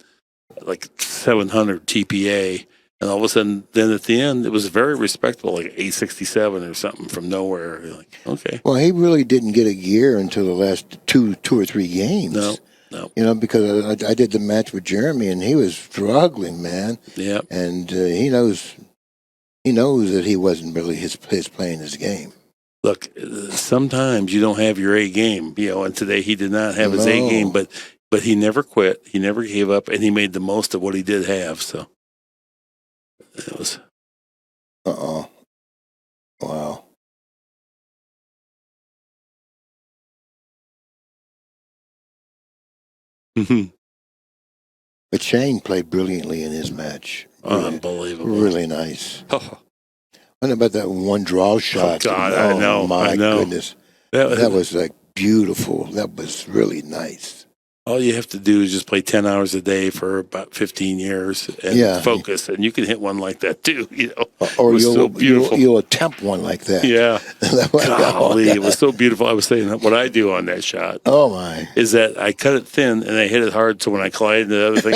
like 700 TPA, and all of a sudden, then at the end, it was very respectable, like 867 or something from nowhere. You're like, okay. Well, he really didn't get a gear until the last two or three games. No. Because I did the match with Jeremy, and he was struggling, man. Yeah. And he knows that he wasn't really his playing his game. Look, sometimes you don't have your A game, and today he did not have his A game, but he never quit. He never gave up, and he made the most of what he did have. So it was. Wow. But Shane played brilliantly in his match. Really, unbelievable. Really nice. What about that one draw shot? Oh, God, I know. My goodness. That was like beautiful. That was really nice. All you have to do is just play 10 hours a day for about 15 years and focus, and you can hit one like that too. Or you'll attempt one like that. Yeah. Golly, it was so beautiful. I was saying that what I do on that shot. Oh my! Is that I cut it thin and I hit it hard, so when I collide into the other thing,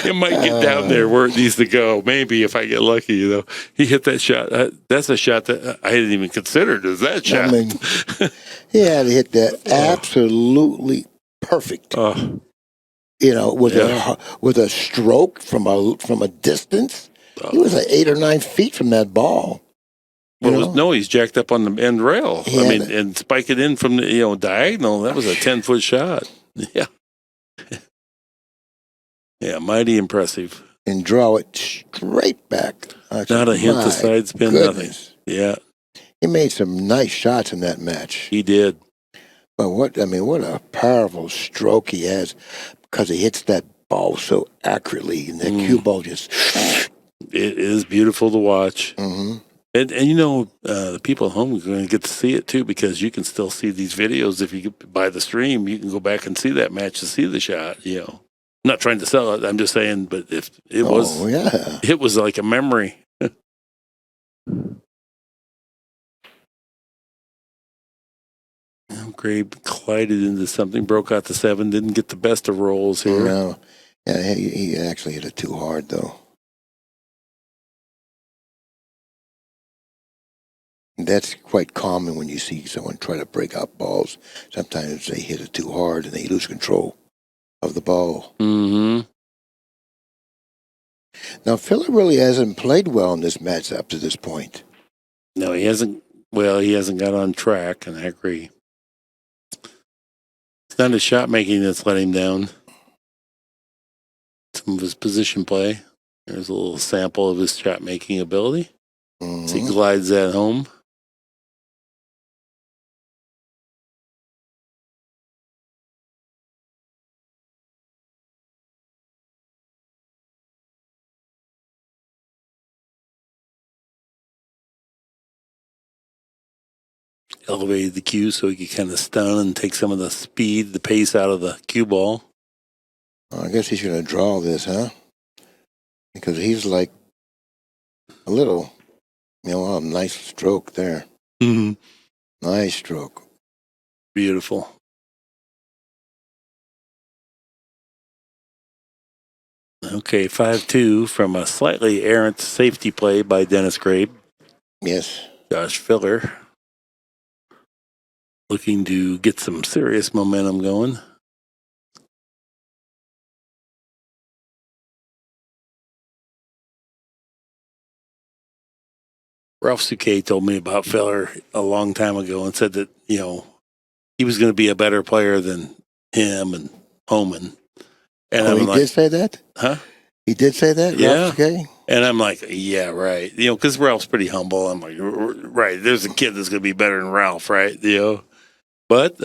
it might get down there where it needs to go. Maybe if I get lucky, He hit that shot. That's a shot that I hadn't even considered as that shot. I mean, he had to hit that absolutely perfect. With a stroke from a distance. He was like 8 or 9 feet from that ball. Well, he's jacked up on the end rail. And spike it in from the diagonal. That was a 10-foot shot. Yeah. Yeah, mighty impressive. And draw it straight back. Not a hint of side spin, nothing. Yeah. He made some nice shots in that match. He did. But what a powerful stroke he has, because he hits that ball so accurately, and that cue ball just. It is beautiful to watch. Mm-hmm. And the people at home are going to get to see it too, because you can still see these videos. If you buy the stream, you can go back and see that match to see the shot. I'm not trying to sell it. I'm just saying, but if it was like a memory. Grabe collided into something, broke out the 7, didn't get the best of rolls here. No. Yeah, he actually hit it too hard, though. That's quite common when you see someone try to break out balls. Sometimes they hit it too hard and they lose control of the ball. Mm-hmm. Now, Filler really hasn't played well in this match up to this point. No, he hasn't. Well, he hasn't got on track, and I agree. It's not his shot making that's let him down. It's some of his position play. There's a little sample of his shot making ability. Mm-hmm. As he glides that home. Elevated the cue so he could kind of stun and take some of the speed, the pace out of the cue ball. I guess he's going to draw this, huh? Because he's like a little, a nice stroke there. Mm-hmm. Nice stroke. Beautiful. Okay, 5-2 from a slightly errant safety play by Dennis Grabe. Yes. Josh Filler looking to get some serious momentum going. Ralph Souquet told me about Filler a long time ago and said that, he was going to be a better player than him and Homan. And he did say that? Huh? He did say that? Yeah. Ralph Souquet? And I'm like, yeah, right. Because Ralph's pretty humble. I'm like, right, there's a kid that's going to be better than Ralph, right? But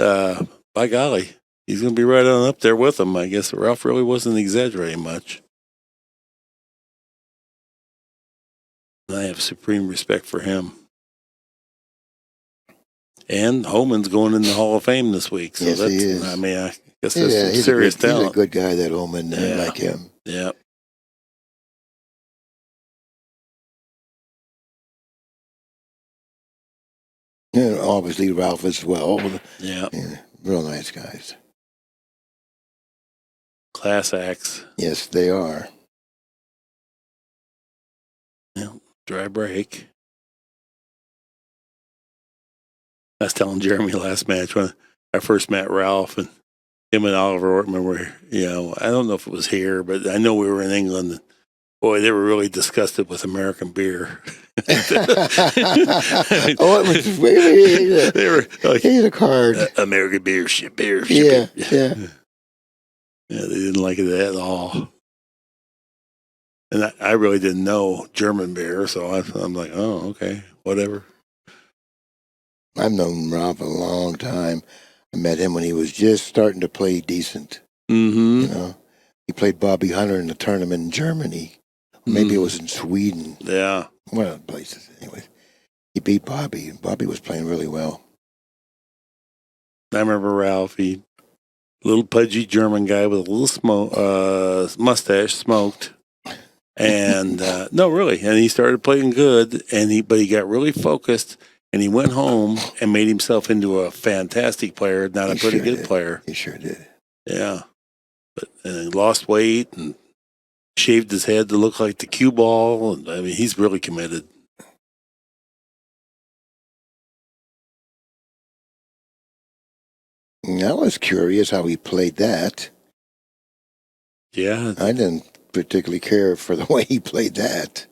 by golly, he's going to be right on up there with him. I guess Ralph really wasn't exaggerating much. And I have supreme respect for him. And Homan's going in the Hall of Fame this week. So yes, that's, he is. I mean, I guess that's some serious talent. He's a good guy, that Homan. I like him. Yeah. Obviously, Ralph as well. Yeah. Real nice guys. Class acts. Yes, they are. Yeah. Dry break. I was telling Jeremy last match when I first met Ralph, and him and Oliver Ortman were, I don't know if it was here, but I know we were in England. And boy, they were really disgusted with American beer. They were like, he's a card. American beer, shit, beer. Yeah. Yeah, they didn't like it at all. And I really didn't know German beer, so I'm like, oh, okay, whatever. I've known Ralph a long time. I met him when he was just starting to play decent. Mm-hmm. He played Bobby Hunter in a tournament in Germany. Maybe it was in Sweden. Yeah. One of the places. Anyway, he beat Bobby. Bobby was playing really well. I remember Ralph. He little pudgy German guy with a little mustache, smoked. And no, really. And he started playing good, but he got really focused. And he went home and made himself into a fantastic player, not a pretty good player. He sure did. Yeah. And he lost weight and shaved his head to look like the cue ball. And, I mean, he's really committed. I was curious how he played that. Yeah. I didn't particularly care for the way he played that.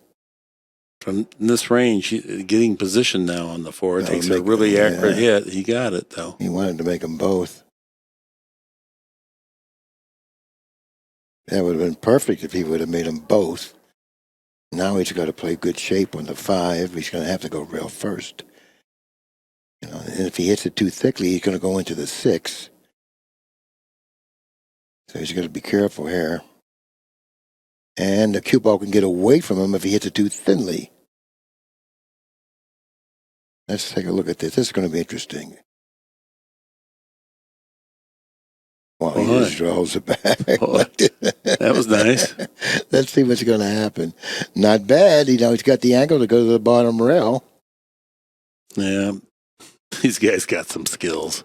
From this range, getting position now on the floor takes a really accurate hit. He got it, though. He wanted to make them both. That would have been perfect if he would have made them both. Now he's got to play good shape on the 5. He's going to have to go rail first. And if he hits it too thickly, he's going to go into the 6. So he's got to be careful here. And the cue ball can get away from him if he hits it too thinly. Let's take a look at this. This is going to be interesting. Wow, he just draws it back. That was nice. Let's see what's going to happen. Not bad. He's got the angle to go to the bottom rail. Yeah. These guys got some skills.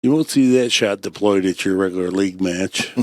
You won't see that shot deployed at your regular league match.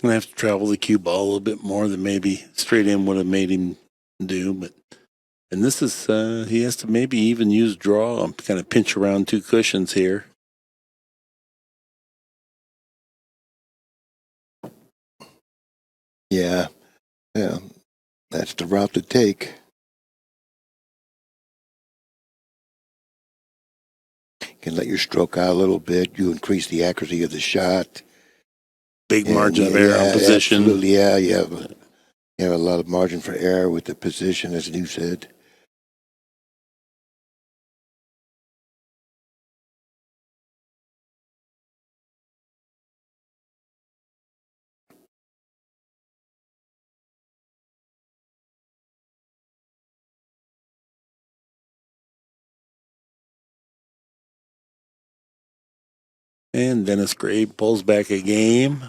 Gonna have to travel the cue ball a little bit more than maybe straight in would have made him do. And this is he has to maybe even use draw and kind of pinch around 2 cushions here. Yeah, that's the route to take. You can let your stroke out a little bit. You increase the accuracy of the shot. Big margin of error on position. Absolutely, yeah. You have a lot of margin for error with the position, as you said. And Dennis Grabe pulls back a game.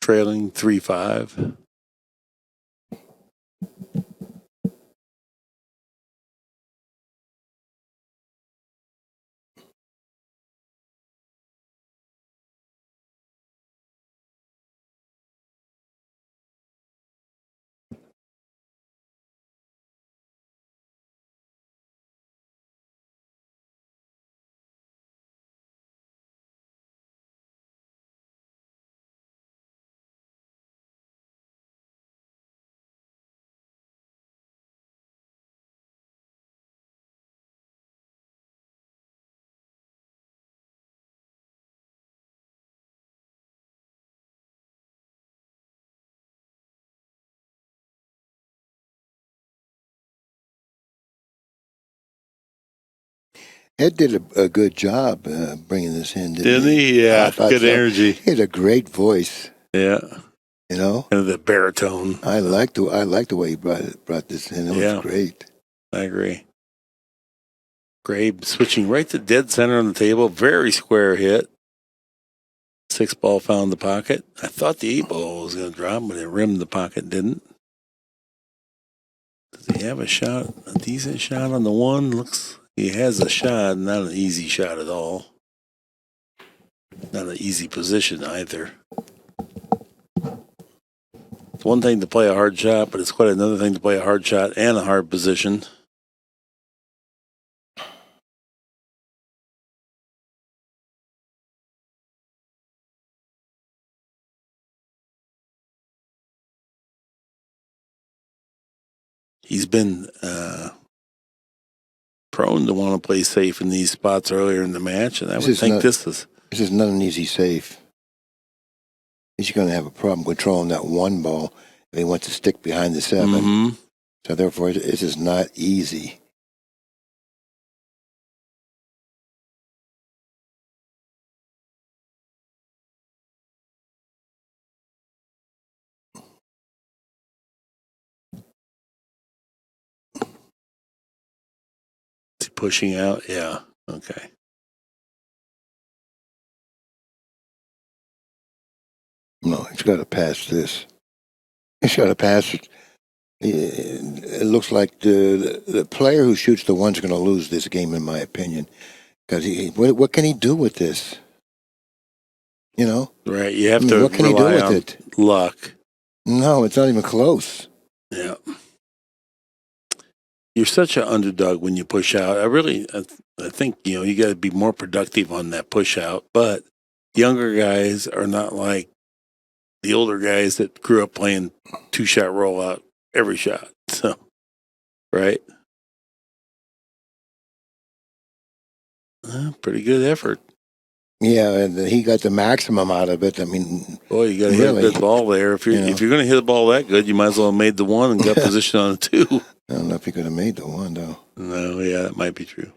Trailing 3-5. Ed did a good job bringing this in, Didn't he? Yeah, good energy. He had a great voice. Yeah. You know? Kind of the baritone. I like the way he brought this in. It was great. I agree. Grabe switching right to dead center on the table. Very square hit. 6 ball found the pocket. I thought the 8 ball was going to drop, but it rimmed the pocket, didn't. Does he have a shot? A decent shot on the 1? Looks he has a shot, not an easy shot at all. Not an easy position either. It's one thing to play a hard shot, but it's quite another thing to play a hard shot and a hard position. He's been prone to want to play safe in these spots earlier in the match, and I would think this is not an easy safe. He's going to have a problem controlling that 1 ball if he wants to stick behind the 7. Mm-hmm. So therefore, this is not easy. Is he pushing out? Yeah. Okay. No, he's got to pass this. He's got to pass it. It looks like the player who shoots the 1's going to lose this game, in my opinion. Because what can he do with this? You know? Right. You have to what can he do with it? Luck. No, it's not even close. Yeah. You're such an underdog when you push out. I think, you got to be more productive on that push out. But younger guys are not like the older guys that grew up playing 2-shot rollout every shot. So, right? Pretty good effort. Yeah, and he got the maximum out of it. I mean, boy, you got to hit a good ball there. If you're going to hit a ball that good, you might as well have made the 1 and got position on the 2. I don't know if he could have made the 1 though. No, yeah, that might be true.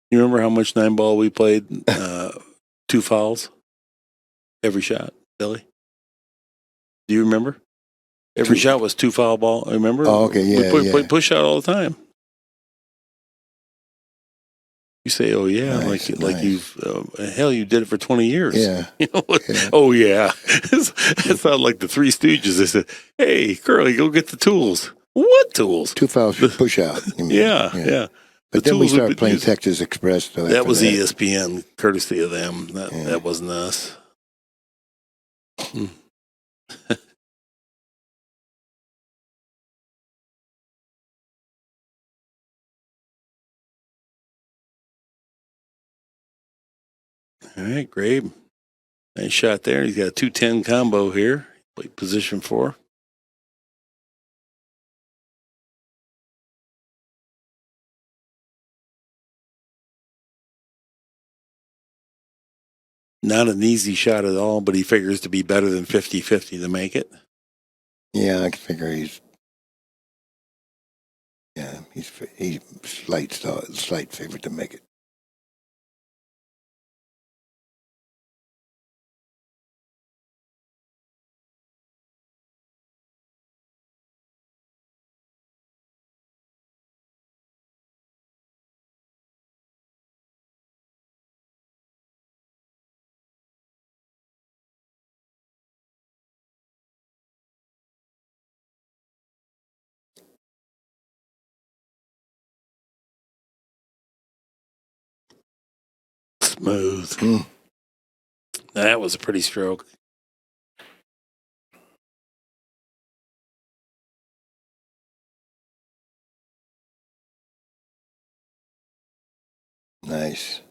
You remember how much 9 ball we played? 2 fouls every shot, Billy. Do you remember? Every shot was 2 foul ball. Remember? Oh, okay, yeah. We push out all the time. You say, "Oh yeah," nice. like you've hell, you did it for 20 years. Yeah. Oh yeah. It sounded like the Three Stooges. They said, "Hey, Curly, go get the tools." What tools? 2 fouls for push out. Yeah. But then we started playing Texas Express. Though, that was ESPN, courtesy of them. That wasn't us. All right, Grabe. Nice shot there. He's got a 2-10 combo here. Played position 4. Not an easy shot at all, but he figures to be better than 50-50 to make it. Yeah, I figure he's slight favorite to make it. Smooth. That was a pretty stroke. Nice.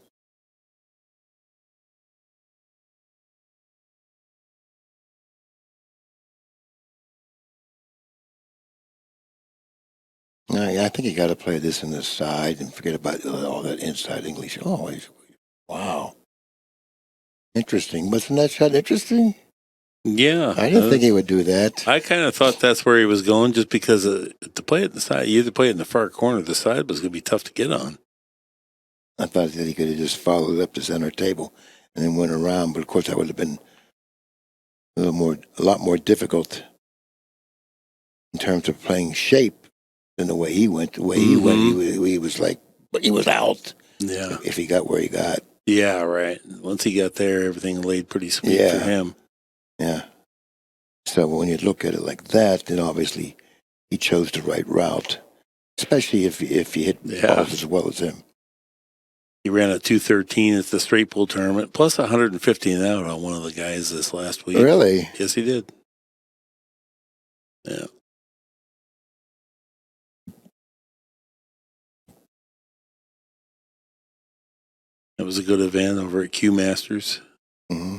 I think you got to play this in the side and forget about all that inside English. Oh, wow. Interesting. Wasn't that shot interesting? Yeah. I didn't think he would do that. I kind of thought that's where he was going just because to play it in the side, you either play it in the far corner, the side was going to be tough to get on. I thought that he could have just followed up the center table and then went around, but of course that would have been a lot more difficult in terms of playing shape than the way he went. The way he went, he was like, but he was out. Yeah. If he got where he got. Yeah, right. Once he got there, everything laid pretty sweet for him. Yeah. So when you look at it like that, then obviously he chose the right route, especially if he hit balls as well as him. He ran a 213 at the straight pool tournament, plus 150 and out on one of the guys this last week. Really? Yes, he did. Yeah. It was a good event over at Q Masters. Mm-hmm.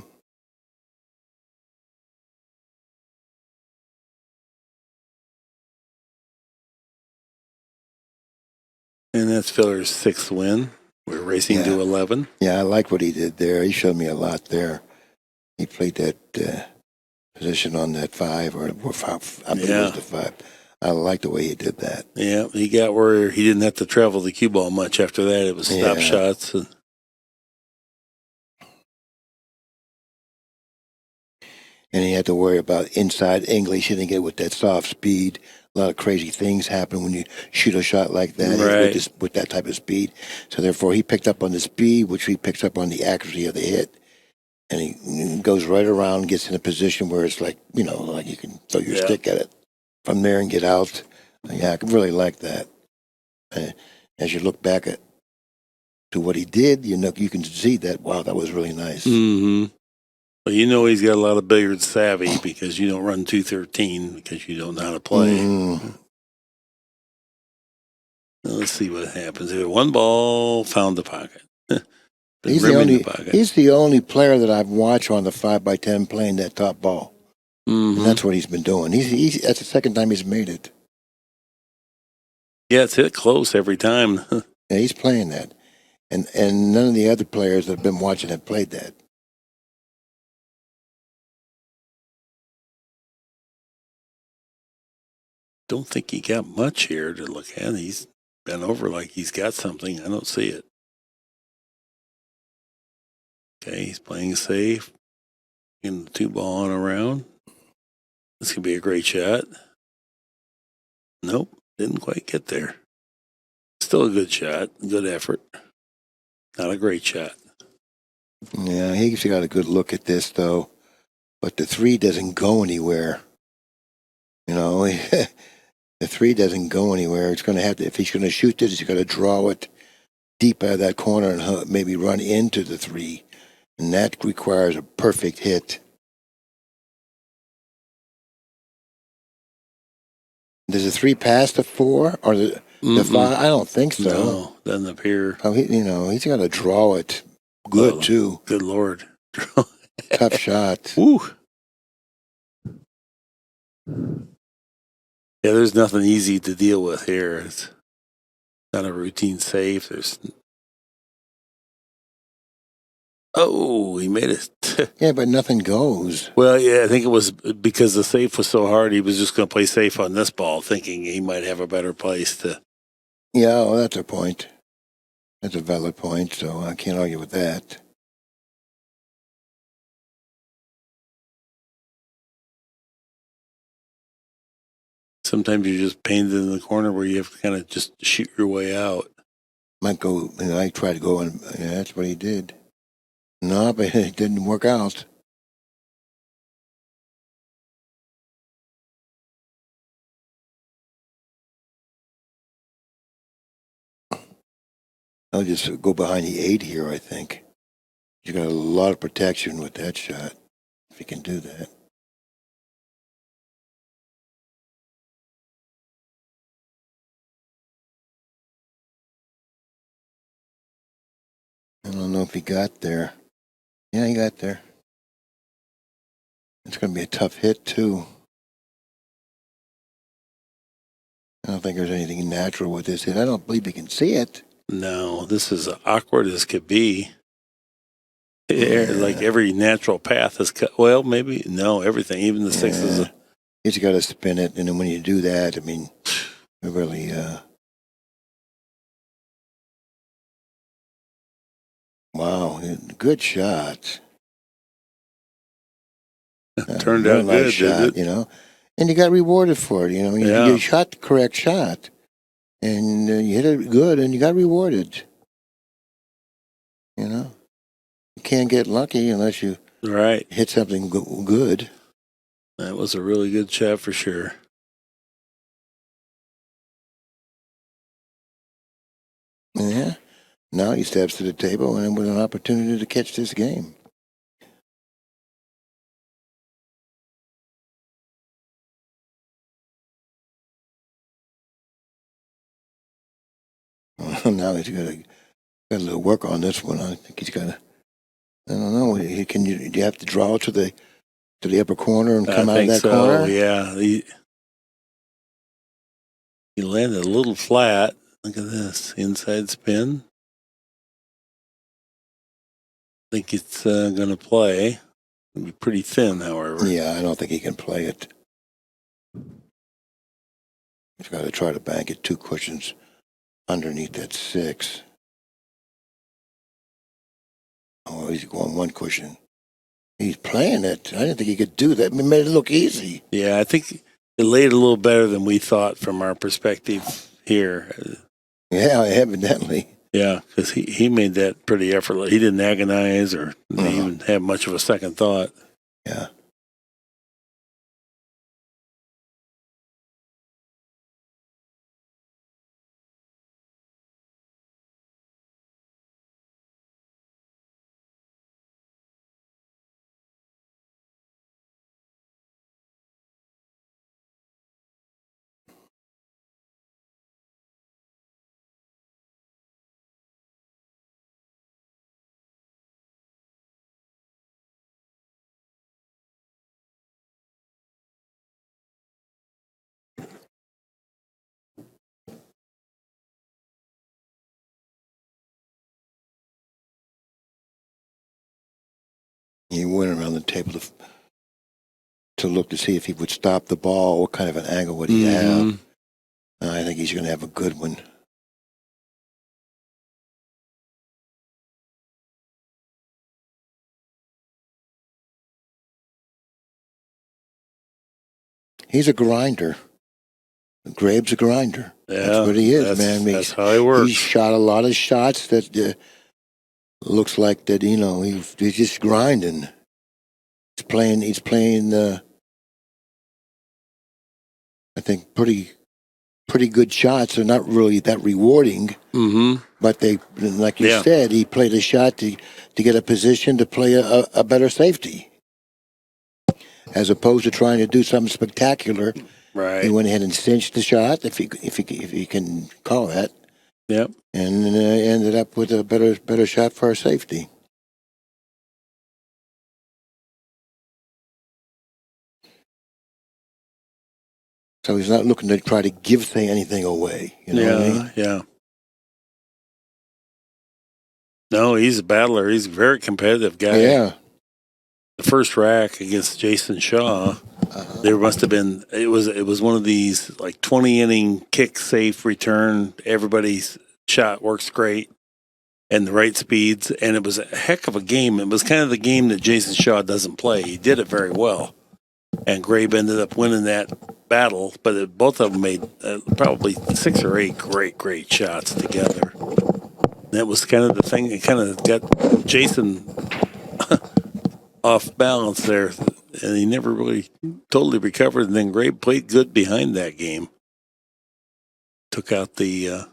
And that's Filler's 6th win. We're racing to 11. Yeah, I like what he did there. He showed me a lot there. He played that position on that 5 or 5. I believe it was the 5. I like the way he did that. Yeah, he got where he didn't have to travel the cue ball much after that. It was stop shots. And he had to worry about inside English. He didn't get with that soft speed. A lot of crazy things happen when you shoot a shot like that with that type of speed. So therefore, he picked up on the speed, which he picks up on the accuracy of the hit. And he goes right around, gets in a position where it's like, like you can throw your stick at it from there and get out. Yeah, I really like that. As you look back to what he did, you can see that, wow, that was really nice. Mm-hmm. Well, he's got a lot of billiard savvy because you don't run 213 because you don't know how to play. Mm-hmm. Now, let's see what happens here. One ball found the pocket. He's the only player that I've watched on the 5x10 playing that top ball. Mm-hmm. And that's what he's been doing. That's the second time he's made it. Yeah, it's hit close every time. Yeah, he's playing that. And none of the other players that I've been watching have played that. Don't think he got much here to look at. He's been over like he's got something. I don't see it. Okay, he's playing safe. Getting the 2 ball on around. This could be a great shot. Nope, didn't quite get there. Still a good shot, good effort. Not a great shot. Yeah, he's got a good look at this, though. But the 3 doesn't go anywhere. The 3 doesn't go anywhere. It's going to have to, if he's going to shoot this, he's got to draw it deep out of that corner and maybe run into the 3. And that requires a perfect hit. Does the 3 pass the 4 or the 5? I don't think so. No, doesn't appear. Oh, he's got to draw it good too. Good Lord. Tough shot. Woo. Yeah, there's nothing easy to deal with here. It's not a routine save. He made it. Yeah, but nothing goes. Well, yeah, I think it was because the safe was so hard, he was just going to play safe on this ball, thinking he might have a better place to. Yeah, well, that's a point. That's a valid point, so I can't argue with that. Sometimes you're just painted in the corner where you have to kind of just shoot your way out. Might go, I tried to go, and that's what he did. No, but it didn't work out. I'll just go behind the 8 here, I think. You got a lot of protection with that shot, if you can do that. I don't know if he got there. Yeah, he got there. It's going to be a tough hit, too. I don't think there's anything natural with this hit. I don't believe you can see it. No, this is awkward as could be. Like every natural path is cut. Well, maybe. No, everything. Even the 6s. He's got to spin it. And then when you do that, I mean, it really... Wow, good shot. Turned out good, shot, and you got rewarded for it. You shot the correct shot, and you hit it good, and you got rewarded. You can't get lucky unless you hit something good. That was a really good shot for sure. Yeah. Now he steps to the table and with an opportunity to catch this game. Now he's got a little work on this one. I think he's got to. I don't know. Do you have to draw to the upper corner and come out of that corner? Yeah. He landed a little flat. Look at this inside spin. I think it's going to play. It'll be pretty thin, however. Yeah, I don't think he can play it. He's got to try to bank it 2 cushions underneath that 6. Oh, he's going 1 cushion. He's playing it. I didn't think he could do that. He made it look easy. Yeah, I think it laid a little better than we thought from our perspective here. Yeah, evidently. Yeah, because he made that pretty effortless. He didn't agonize or even have much of a second thought. Yeah. He went around the table to look to see if he would stop the ball. What kind of an angle would he have? I think he's going to have a good one. He's a grinder. Grabe's a grinder. Yeah, that's what he is, man. That's how he works. He's shot a lot of shots that looks like that. He's just grinding. He's playing. I think pretty pretty good shots. They're not really that rewarding. Mm-hmm. But they, like you said, he played a shot to get a position to play a better safety, as opposed to trying to do something spectacular. Right. He went ahead and cinched the shot, if you can call that. Yep. And ended up with a better shot for our safety. So he's not looking to try to give anything away. You know what I mean? Yeah. No, he's a battler. He's a very competitive guy. Yeah. The first rack against Jayson Shaw, there must have been. It was one of these like 20-inning kick, safe, return. Everybody's shot works great, and the right speeds, and it was a heck of a game. It was kind of the game that Jayson Shaw doesn't play. He did it very well, and Grabe ended up winning that battle. But both of them made probably 6 or 8 great shots together. That was kind of the thing that kind of got Jayson off balance there, and he never really totally recovered. And then Grabe played good behind that game. Took out the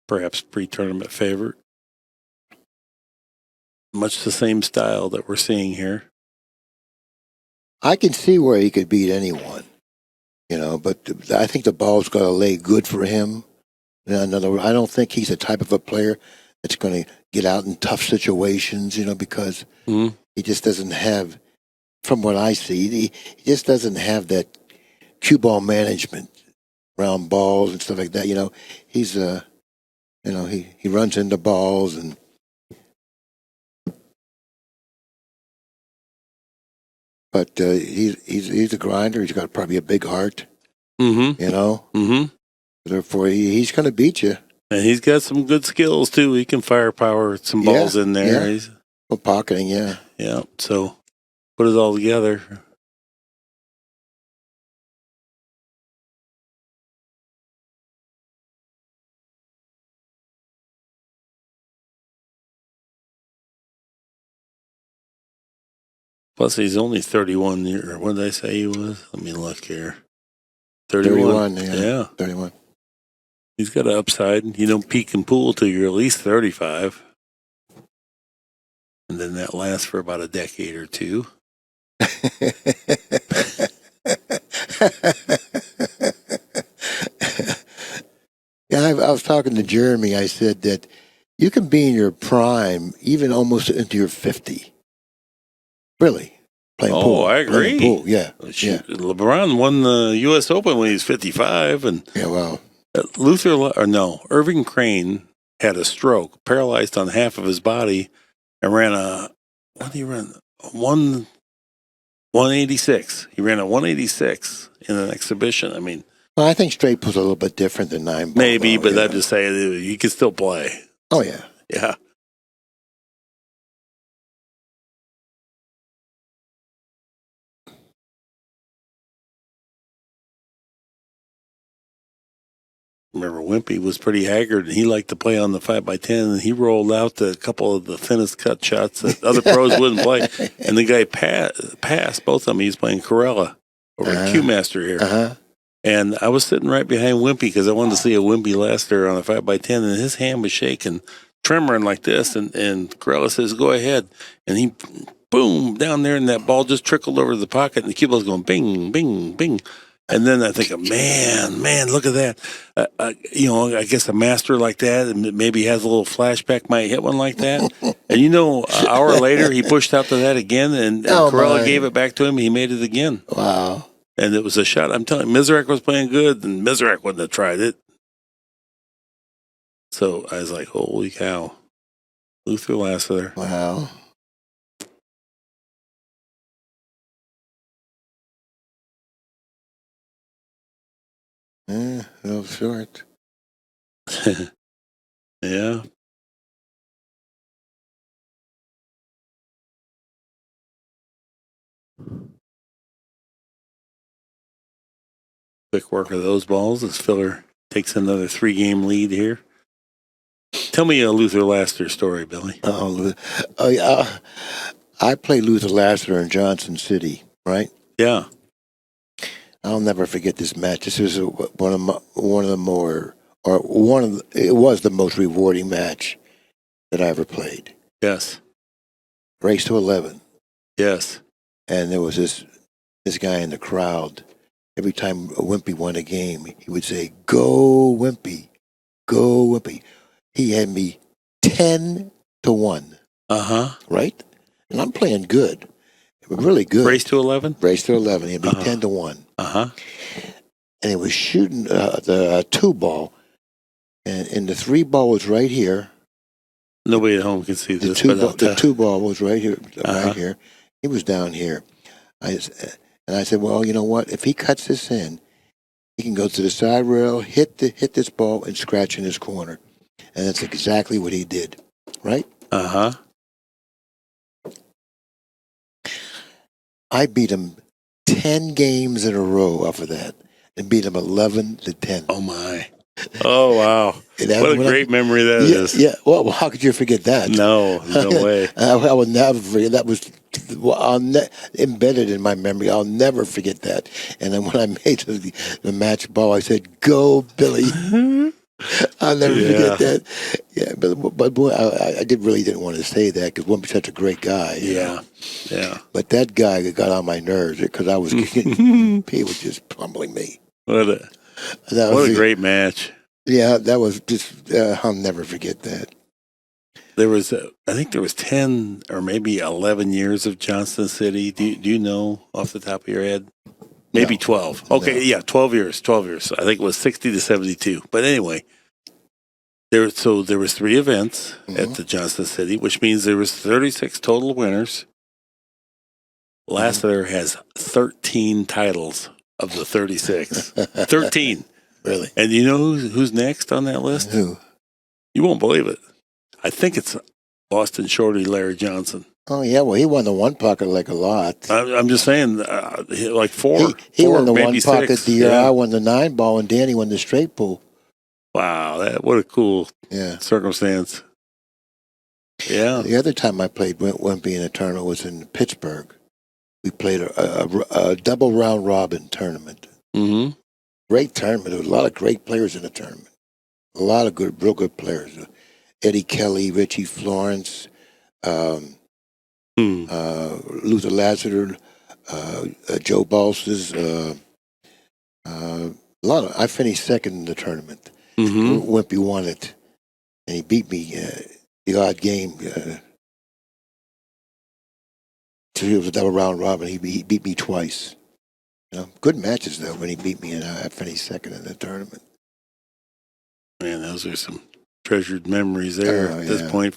perhaps pre-tournament favorite. Much the same style that we're seeing here. I can see where he could beat anyone, but I think the ball's got to lay good for him. In other words, I don't think he's the type of a player that's going to get out in tough situations, because he just doesn't have, from what I see, he just doesn't have that cue ball management around balls and stuff like that. He's he runs into balls but he's a grinder. He's got probably a big heart. Therefore, he's going to beat you. And he's got some good skills, too. He can firepower some balls in there. Yeah. He's, well, pocketing, yeah. Yeah, so put it all together. Plus, he's only 31 years. What did I say he was? Let me look here. 31. Yeah. 31. He's got an upside. You don't peak and pool till you're at least 35. And then that lasts for about a decade or two. Yeah, I was talking to Jeremy. I said that you can be in your prime even almost into your 50. Really. Playing pool. Oh, I agree. Pool, yeah. LeBron won the U.S. Open when he was 55. And yeah, well. Irving Crane had a stroke, paralyzed on half of his body, and ran a, what did he run? 186. He ran a 186 in an exhibition. I mean, well, I think straight pool's a little bit different than 9 ball. Maybe, but I'm just saying you can still play. Oh, yeah. Yeah. Remember, Wimpy was pretty haggard, and he liked to play on the 5x10, and he rolled out a couple of the thinnest cut shots that other pros wouldn't play. And the guy passed both of them. He's playing Corella over at Q-Master here. And I was sitting right behind Wimpy because I wanted to see a Wimpy Laster on a 5x10, and his hand was shaking, tremoring like this. And Corella says, "Go ahead." And he, boom, down there, and that ball just trickled over the pocket, and the cue ball's going bing, bing, bing. And then I think, man, look at that. I guess a master like that, and maybe has a little flashback, might hit one like that. And an hour later, he pushed out to that again, and Corella gave it back to him. He made it again. Wow. And it was a shot. I'm telling you, Mizrak was playing good, and Mizrak wouldn't have tried it. So I was like, holy cow. Luther Lassiter. Wow. A little short. Yeah. Quick work of those balls as Filler takes another 3-game lead here. Tell me a Luther Lassiter story, Billy. I played Luther Lassiter in Johnson City, right? Yeah. I'll never forget this match. This was it was the most rewarding match that I ever played. Yes. Race to 11. Yes. And there was this guy in the crowd. Every time Wimpy won a game, he would say, "Go Wimpy, go Wimpy." He had me 10-1. Right? And I'm playing good, really good. Race to 11. Race to 11. He had me 10-1. And it was shooting the 2-ball, and the 3-ball was right here. Nobody at home can see this. The 2-ball was right here, right here. He was down here. And I said, well, you know what? If he cuts this in, he can go to the side rail, hit this ball, and scratch in his corner. And that's exactly what he did, right? I beat him 10 games in a row off of that, and beat him 11-10. Oh my! Oh wow! What a great memory that is. Yeah. Well, how could you forget that? No way. I will never forget. That was embedded in my memory. I'll never forget that. And then when I made the match ball, I said, "Go, Billy." I'll never forget that. Yeah, but boy, I didn't want to say that because Wimpy's such a great guy. Yeah. But that guy got on my nerves because he was just pummeling me. What a great match. Yeah, that was just, I'll never forget that. I think there was 10 or maybe 11 years of Johnson City. Do you know off the top of your head? Maybe No. 12. Okay, No. yeah, 12 years. I think it was 60 to 72. But anyway, there was 3 events at the Johnson City, which means there was 36 total winners. Lassiter has 13 titles of the 36. 13. Really? And you know who's next on that list? Who? You won't believe it. I think it's Boston Shorty Larry Johnson. Oh, yeah. Well, he won the one pocket like a lot. I'm just saying, like four. He four, won the maybe one pocket six. the year I won the 9-ball, and Danny won the straight pool. Wow, what a cool circumstance. Yeah. The other time I played Wimpy in a tournament was in Pittsburgh. We played a double round robin tournament. Mm-hmm. Great tournament. There was a lot of great players in the tournament. A lot of real good players. Eddie Kelly, Richie Florence, Luther Lassiter, Joe Balsas. I finished second in the tournament. Mm-hmm. Wimpy won it, and he beat me the odd game. So it was a double round robin. He beat me twice. Good matches though. When he beat me, and I finished second in the tournament. Man, those are some treasured memories there at this point.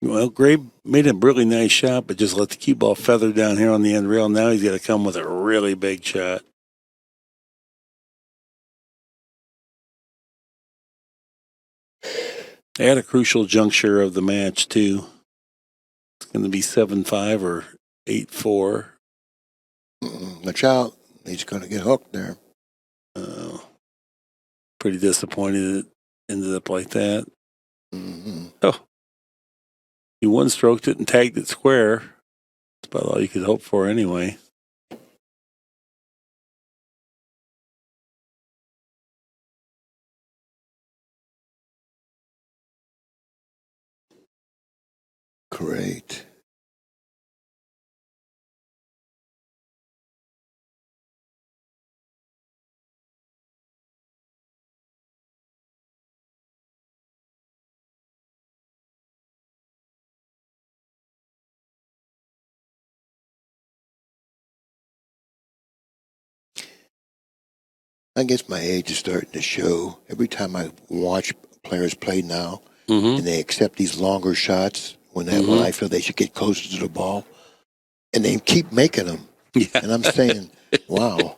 Grabe made a really nice shot, but just let the cue ball feather down here on the end rail. Now he's got to come with a really big shot. At a crucial juncture of the match, too. It's going to be 7-5 or 8-4. Watch out. He's going to get hooked there. Pretty disappointed it ended up like that. Mm-hmm. Oh. He one-stroked it and tagged it square. That's about all you could hope for anyway. Great. I guess my age is starting to show. Every time I watch players play now, and they accept these longer shots when I feel they should get closer to the ball, and they keep making them. Yeah. And I'm saying, wow.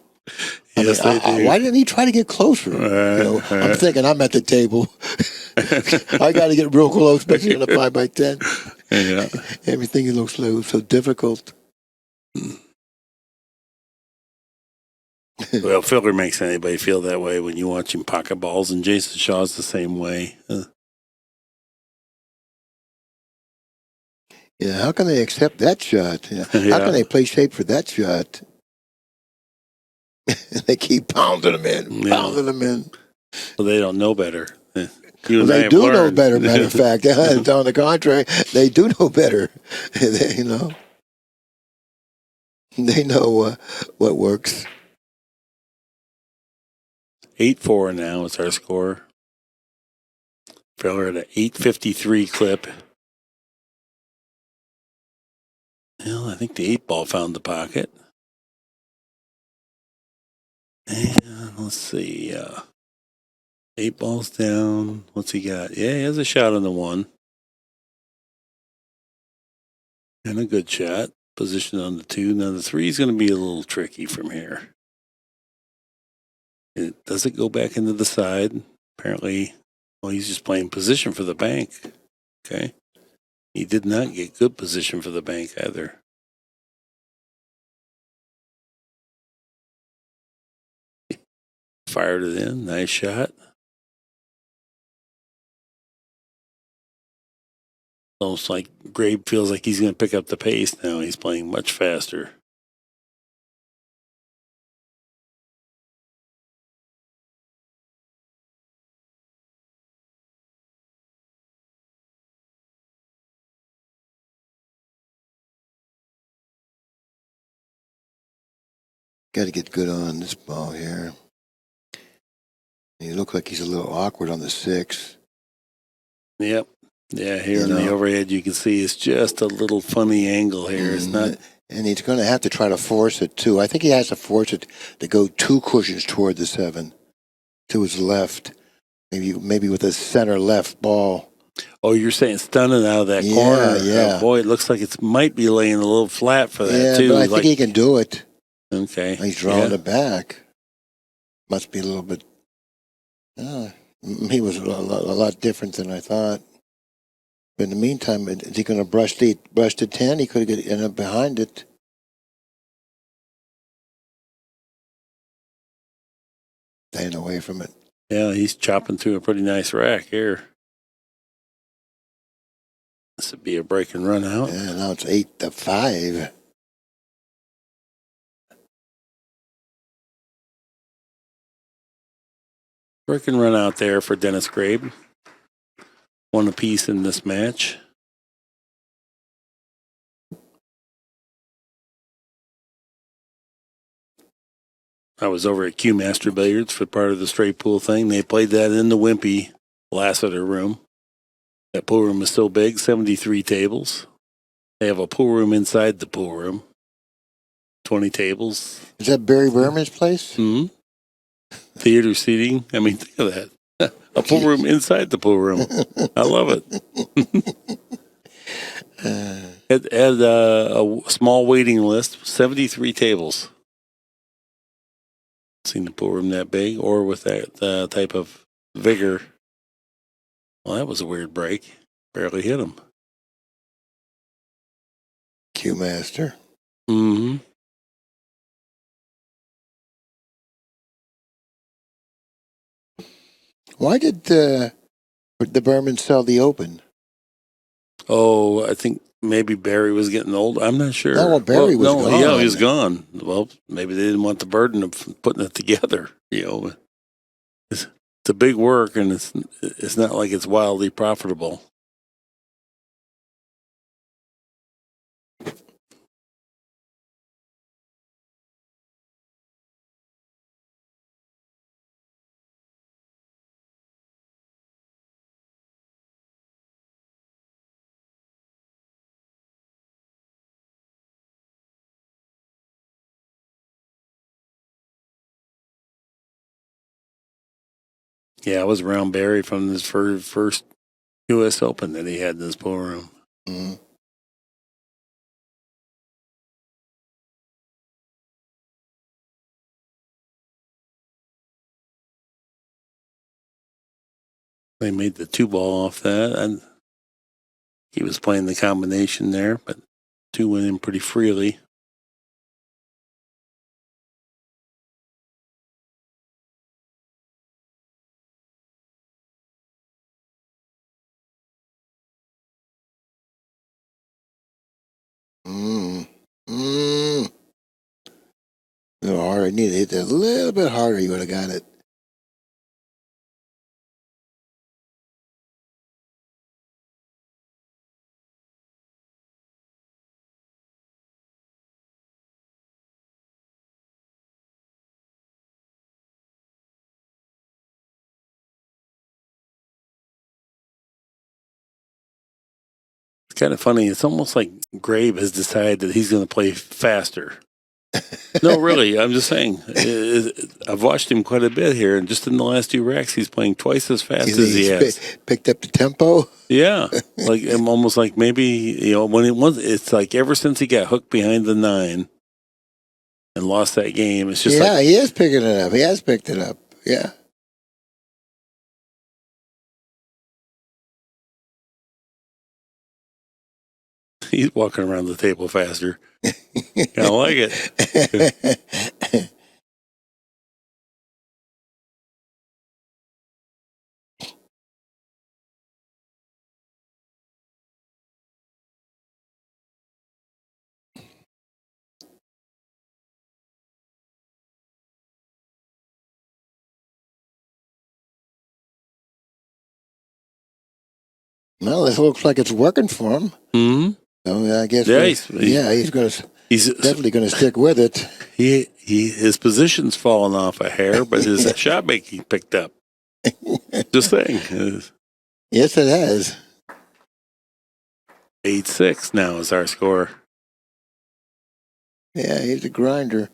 Yes, why didn't he try to get closer? I'm thinking I'm at the table. I got to get real close, especially on a 5x10. Yeah. Everything looks so difficult. Well, Filler makes anybody feel that way when you watch him pocket balls, and Jayson Shaw's the same way. Yeah, how can they accept that shot? How can they play shape for that shot? They keep pounding them in, pounding them in. Well, they don't know better. Well, they do know better, matter of fact. On the contrary, they do know better. They know what works. 8-4 now is our score. Filler at an 8:53 clip. Well, I think the 8-ball found the pocket. And let's see. 8-ball's down. What's he got? Yeah, he has a shot on the 1. And a good shot. Position on the 2. Now the 3 is going to be a little tricky from here. Does it go back into the side? Apparently, well, he's just playing position for the bank. Okay. He did not get good position for the bank either. Fired it in. Nice shot. Almost like Grabe feels like he's going to pick up the pace now. He's playing much faster. Got to get good on this ball here. He looked like he's a little awkward on the 6. Yep. Yeah, here in the overhead you can see it's just a little funny angle here. It's not, and he's going to have to try to force it too. I think he has to force it to go 2 cushions toward the 7 to his left. Maybe with a center left ball. Oh, you're saying stunning out of that corner. Yeah. Oh, boy, it looks like it might be laying a little flat for that too. But I think he can do it. Okay. He's drawing it back. Must be a little bit. He was a lot different than I thought. But in the meantime, is he going to brush the 10? He could have ended up behind it. Staying away from it. Yeah, he's chopping through a pretty nice rack here. This would be a break and run out. Yeah, now it's 8-5. Break and run out there for Dennis Grabe. 1 apiece in this match. I was over at Q Master Billiards for part of the straight pool thing. They played that in the Wimpy Lassiter room. That pool room is so big, 73 tables. They have a pool room inside the pool room. 20 tables. Is that Barry Berman's place? Mm-hmm. Theater seating. I mean, think of that. A pool room inside the pool room. I love it. It had a small waiting list, 73 tables. Seen the pool room that big or with that type of vigor. Well, that was a weird break. Barely hit him. Q Master. Mm-hmm. Why did the Berman sell the Open? Oh, I think maybe Barry was getting old. I'm not sure. No, well, Barry was gone. Yeah, he was gone. Well, maybe they didn't want the burden of putting it together. It's a big work, and it's not like it's wildly profitable. Yeah, I was around Barry from his first U.S. Open that he had in his pool room. Mm-hmm. They made the 2-ball off that, and he was playing the combination there, but 2 went in pretty freely. little harder. He needed to hit it a little bit harder. He would have got it. It's kind of funny. It's almost like Grabe has decided that he's going to play faster. No, really. I'm just saying. I've watched him quite a bit here, and just in the last 2 racks, he's playing twice as fast as he has. Picked up the tempo. Yeah, like I'm almost like maybe when it's like ever since he got hooked behind the 9 and lost that game, it's just he is picking it up. He has picked it up. Yeah. He's walking around the table faster. Kind of like it. Well, this looks like it's working for him. Mm-hmm. So I guess. Yeah, he's definitely going to stick with it. His position's fallen off a hair, but his shot making picked up. Just saying. Yes, it has. 8-6 now is our score. Yeah, he's a grinder.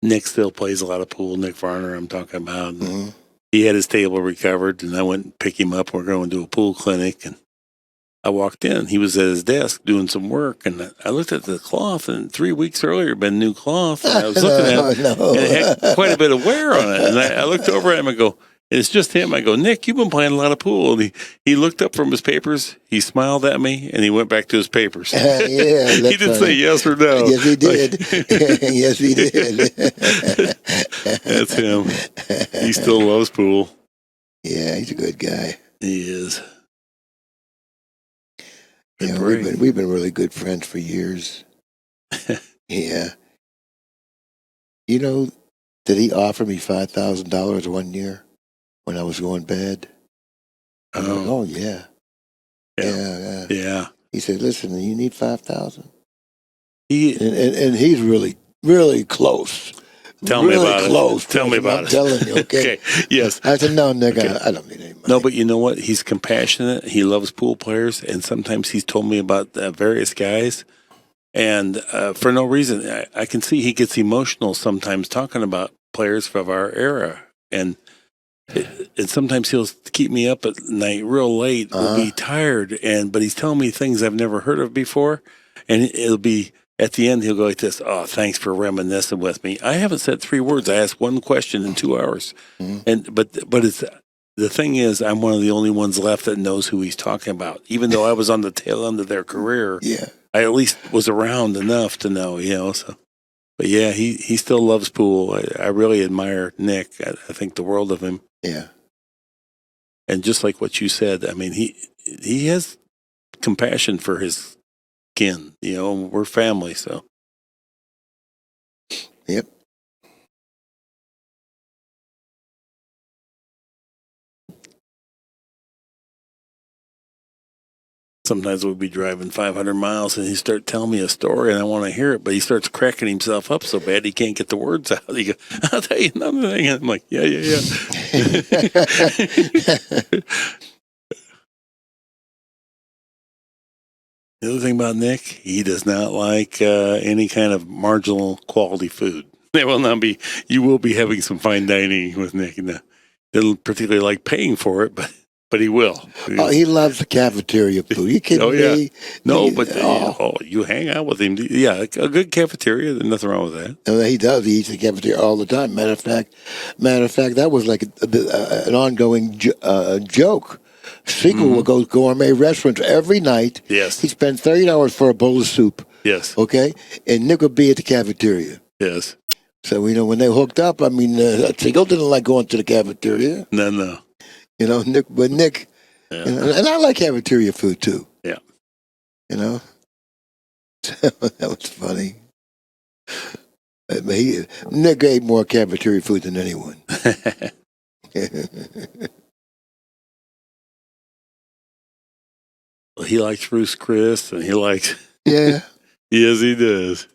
Nick still plays a lot of pool. Nick Varner, I'm talking about. Mm-hmm. He had his table recovered, and I went and picked him up. We're going to a pool clinic, and I walked in. He was at his desk doing some work, and I looked at the cloth, and 3 weeks earlier had been new cloth, and I was looking at it, and it had quite a bit of wear on it. And I looked over at him and go, it's just him. I go, Nick, you've been playing a lot of pool. And he looked up from his papers, he smiled at me, and he went back to his papers. Yeah, he didn't say yes or no. Yes, he did. Yes, he did. That's him. He still loves pool. Yeah, he's a good guy. He is. Yeah, we've been really good friends for years. Yeah. You know, did he offer me $5,000 one year when I was going bad? Oh yeah. Yeah. He said, "Listen, you need 5,000." And he's really, really close. Tell me about close. it. Tell me about it. I'm telling you, okay? Yes. I said, "No, Nick, okay. I don't need any money." No, but you know what? He's compassionate. He loves pool players, and sometimes he's told me about various guys, and for no reason, I can see he gets emotional sometimes talking about players of our era, and sometimes he'll keep me up at night real late. We'll be tired, but he's telling me things I've never heard of before, and it'll be. At the end, he'll go like this, "Oh, thanks for reminiscing with me." I haven't said 3 words. I asked 1 question in 2 hours. Mm-hmm. But it's the thing is, I'm one of the only ones left that knows who he's talking about. Even though I was on the tail end of their career, I at least was around enough to know, So, but yeah, he still loves pool. I really admire Nick. I think the world of him. Yeah. And just like what you said, I mean, he has compassion for his kin, we're family, so. Yep. Sometimes we'll be driving 500 miles and he starts telling me a story and I want to hear it, but he starts cracking himself up so bad he can't get the words out. He goes, "I'll tell you another thing." And I'm like, yeah. The other thing about Nick, he does not like any kind of marginal quality food. You will be having some fine dining with Nick. He doesn't particularly like paying for it, but he will. Oh, he loves the cafeteria food. You kidding me? No, but you hang out with him. Yeah, a good cafeteria. There's nothing wrong with that. No, he does. He eats the cafeteria all the time. Matter of fact, that was like an ongoing joke. Sequel will go to gourmet restaurants every night. Yes. He spends $30 for a bowl of soup. Yes. Okay? And Nick would be at the cafeteria. Yes. So, when they hooked up, I mean, Seagull didn't like going to the cafeteria. No. Nick, Yeah. and I like cafeteria food too. Yeah. That was funny. Nick ate more cafeteria food than anyone. Well, he likes Ruth's Chris, and he likes. Yeah. Yes, he does.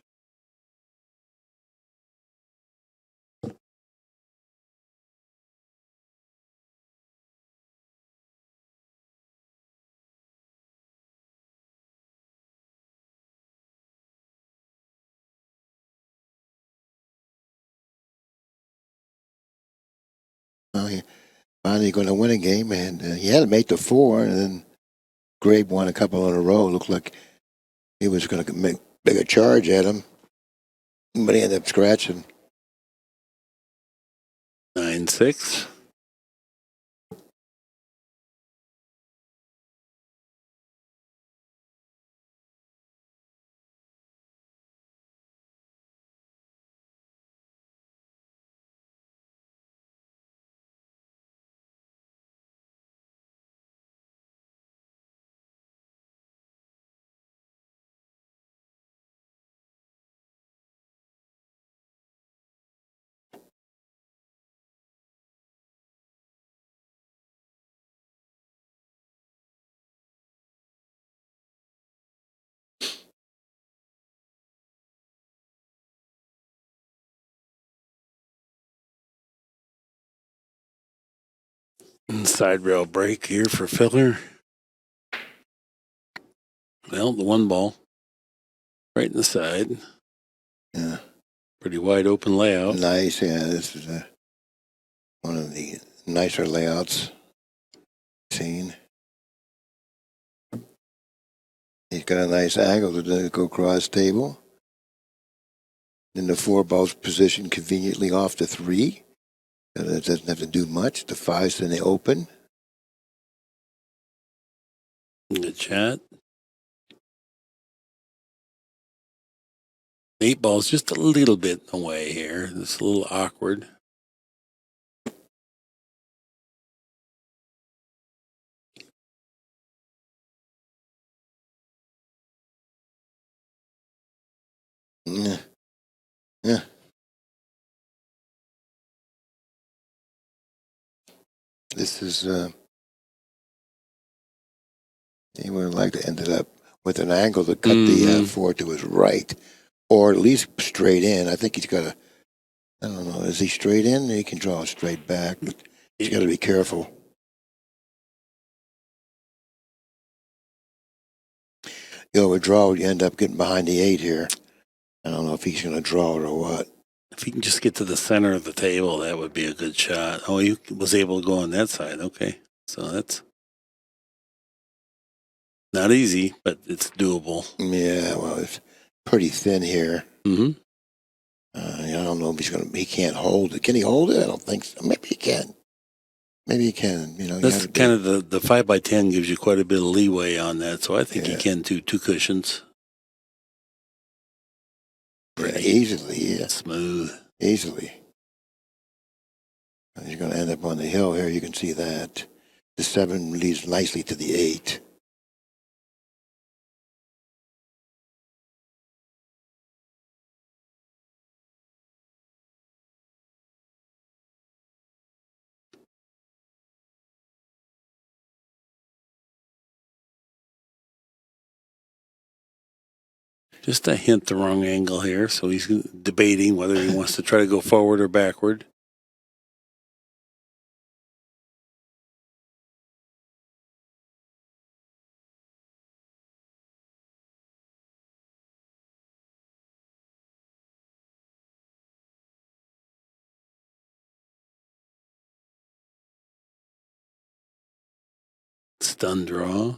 Well, he finally going to win a game, and he had him 8-4, and then Grabe won a couple in a row. Looked like he was going to make a charge at him, but he ended up scratching. 9-6. Side rail break here for Filler. Well, the one ball right in the side. Yeah. Pretty wide open layout. Nice, yeah. This is one of the nicer layouts seen. He's got a nice angle to go across table. Then the 4 ball's positioned conveniently off the 3. It doesn't have to do much. The 5's in the open. Good shot. 8 ball's just a little bit away here. It's a little awkward. Yeah. Yeah. This is, he would have liked to end it up with an angle to cut the 4 to his right, or at least straight in. I think he's got to, I don't know, is he straight in? He can draw straight back, but he's got to be careful. You overdraw, you end up getting behind the 8 here. I don't know if he's going to draw it or what. If he can just get to the center of the table, that would be a good shot. Oh, he was able to go on that side. Okay. So that's not easy, but it's doable. Yeah, well, it's pretty thin here. Mm-hmm. I don't know if he can't hold it. Can he hold it? I don't think so. Maybe he can. Maybe he can. That's kind of the 5x10 gives you quite a bit of leeway on that. So I think he can do 2 cushions. Yeah, easily, yeah. Smooth. Easily. He's going to end up on the hill here. You can see that. The 7 leads nicely to the 8. Just a hint the wrong angle here. So he's debating whether he wants to try to go forward or backward. Stun draw.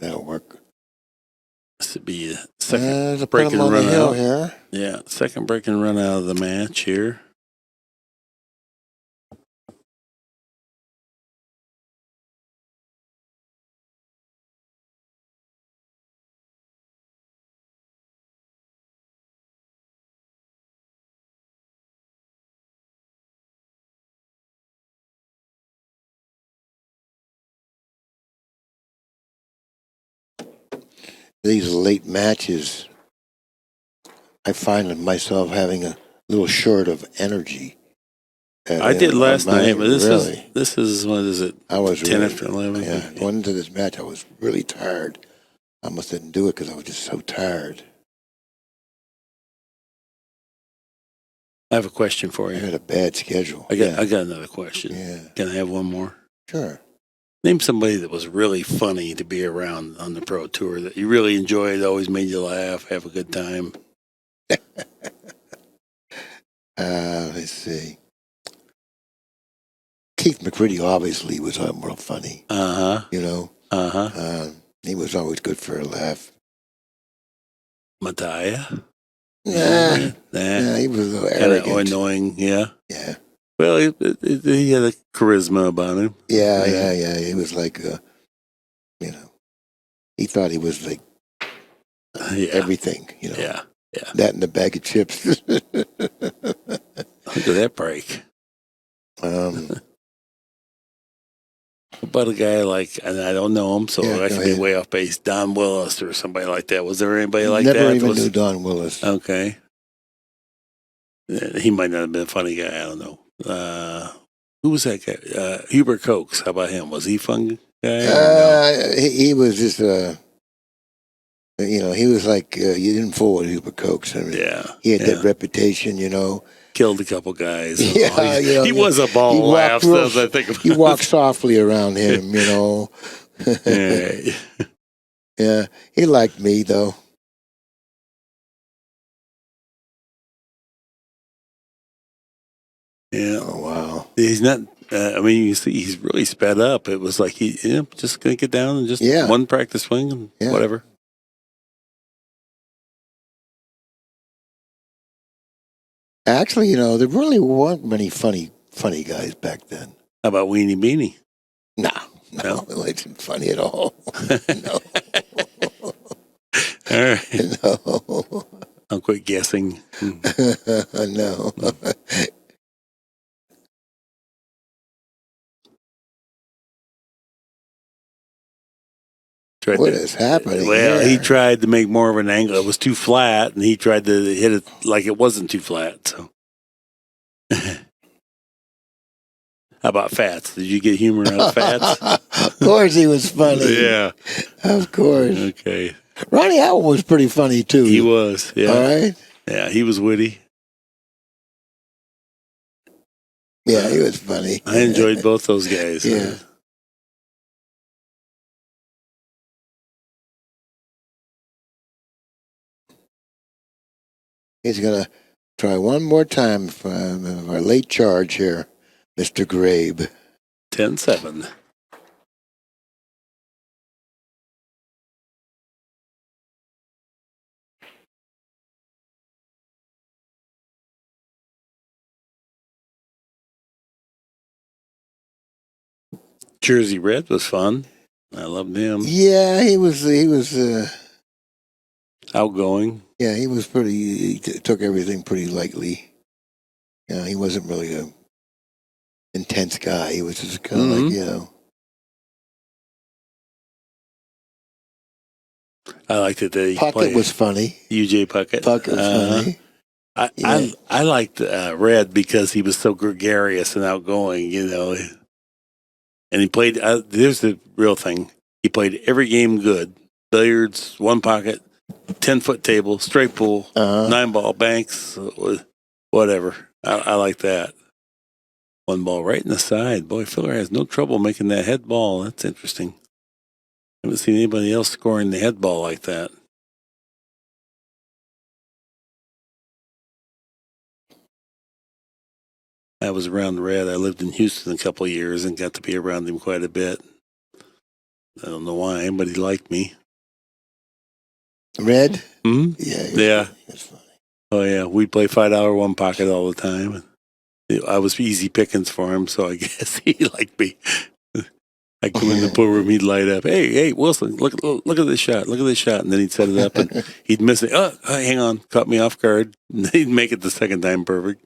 That'll work. This would be a second break and run out here. Yeah, second break and run out of the match here. these late matches, I find myself having a little short of energy. I did last night, but really, this is what is it? I was 10 really, after 11. Yeah, going into this match, I was really tired. I almost didn't do it because I was just so tired. I have a question for I you. had a bad schedule. I got another question. Yeah. Can I have one more? Sure. Name somebody that was really funny to be around on the pro tour that you really enjoyed, always made you laugh, have a good time. Let's see. Keith McCready obviously was real funny. You know. He was always good for a laugh. Mattia? Nah, he was a little arrogant. Kind of annoying, yeah. Yeah. Well, he had a charisma about him. Yeah. He was like, he thought he was like everything, Yeah. That and a bag of chips. Look at that break. About a guy like, and I don't know him, so I could be way off base, Don Willis or somebody like that. Was there anybody like that? Never even knew Don Willis. Okay. He might not have been a funny guy. I don't know. Who was that guy? Hubert Cokes. How about him? Was he a fun guy? No? He was just, he was like, you didn't fool with Hubert Cokes. I mean, he had that reputation, Killed a couple guys. Yeah, he was a ball of laughs. As I think about you walk softly around him, Yeah, he liked me though. Yeah. Oh wow. He's not. I mean, you see, he's really sped up. It was like just gonna get down and just one practice swing and whatever. Actually, there really weren't many funny guys back then. How about Weenie Beanie? No, it wasn't funny at all. No. All right. No. I'll quit guessing. No. What is happening? Well, here? he tried to make more of an angle. It was too flat, and he tried to hit it like it wasn't too flat. So, how about Fats? Did you get humor out of Fats? Of course, he was funny. Yeah, of course. Okay. Ronnie Howell was pretty funny too. He was. Yeah. All right. Yeah, he was witty. Yeah, he was funny. I enjoyed both those guys. Yeah. He's going to try one more time for our late charge here, Mr. Grabe. 10-7. Jersey Red was fun. I loved him. Yeah, he was outgoing. Yeah, he was pretty. He took everything pretty lightly. He wasn't really a intense guy. He was just kind of like, I liked it that he Puckett was funny. UJ Puckett. Puckett was funny. I liked Red because he was so gregarious and outgoing, And he played, there's the real thing. He played every game good. Billiards, one pocket, 10-foot table, straight pool, 9-ball banks, whatever. I like that. One ball right in the side. Boy, Filler has no trouble making that head ball. That's interesting. I haven't seen anybody else scoring the head ball like that. I was around Red. I lived in Houston a couple of years and got to be around him quite a bit. I don't know why, but he liked me. Red? Hmm? Yeah. Funny. Oh, yeah. We play $5 one pocket all the time. I was easy pickings for him, so I guess he liked me. I'd come in the pool room, he'd light up. Hey, Wilson, look at this shot. Look at this shot. And then he'd set it up, and he'd miss it. Oh, hang on. Caught me off guard. And he'd make it the second time perfect.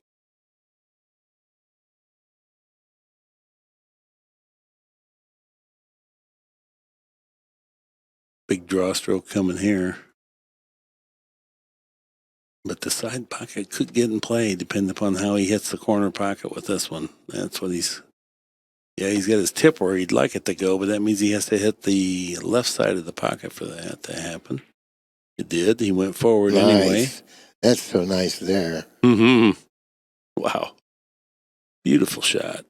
Big draw stroke coming here. But the side pocket could get in play depending upon how he hits the corner pocket with this one. That's what he's got his tip where he'd like it to go, but that means he has to hit the left side of the pocket for that to happen. It did. He went forward anyway. That's so nice there. Mm-hmm. Wow. Beautiful shot.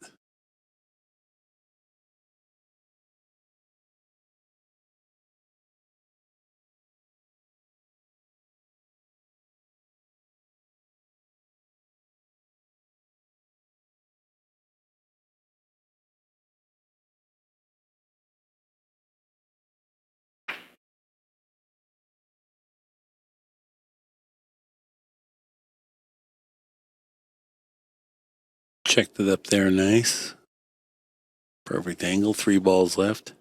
Checked it up there nice. Perfect angle. 3 balls left.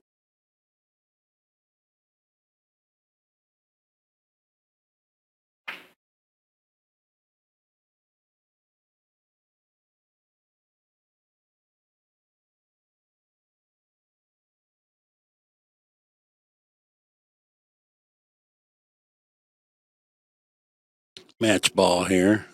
Match ball here.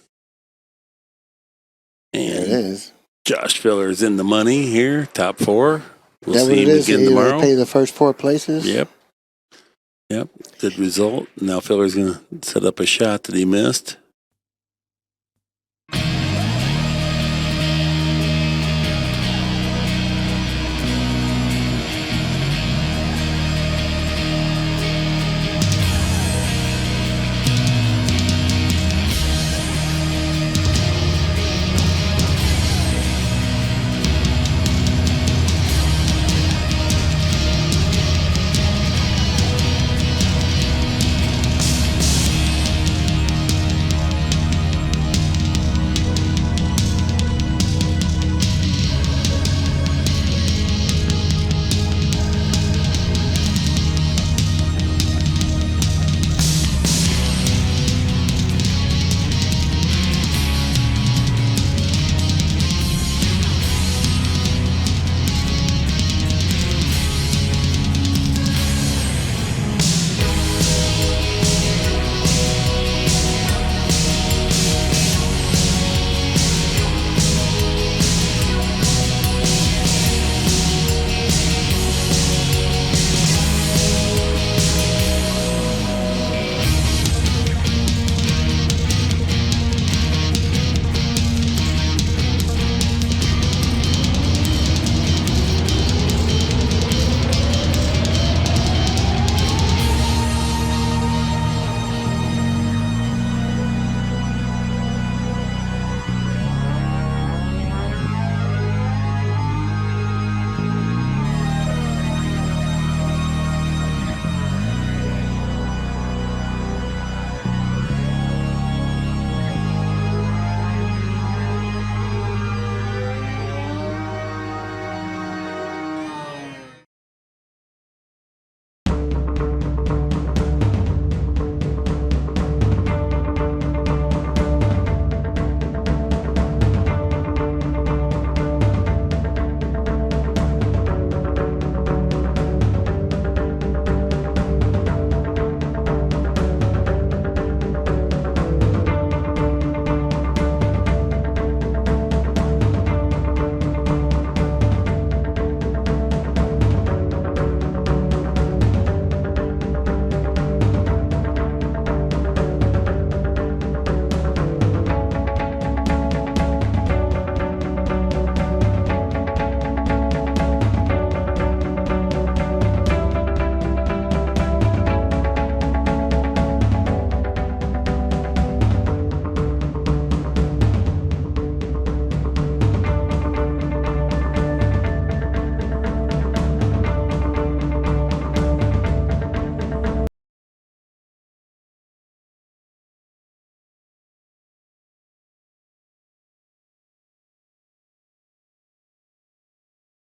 And there it is. Josh Filler's in the money here. Top 4. We'll see him again He tomorrow. pay the first 4 places. Yep. Good result. Now Filler's going to set up a shot that he missed.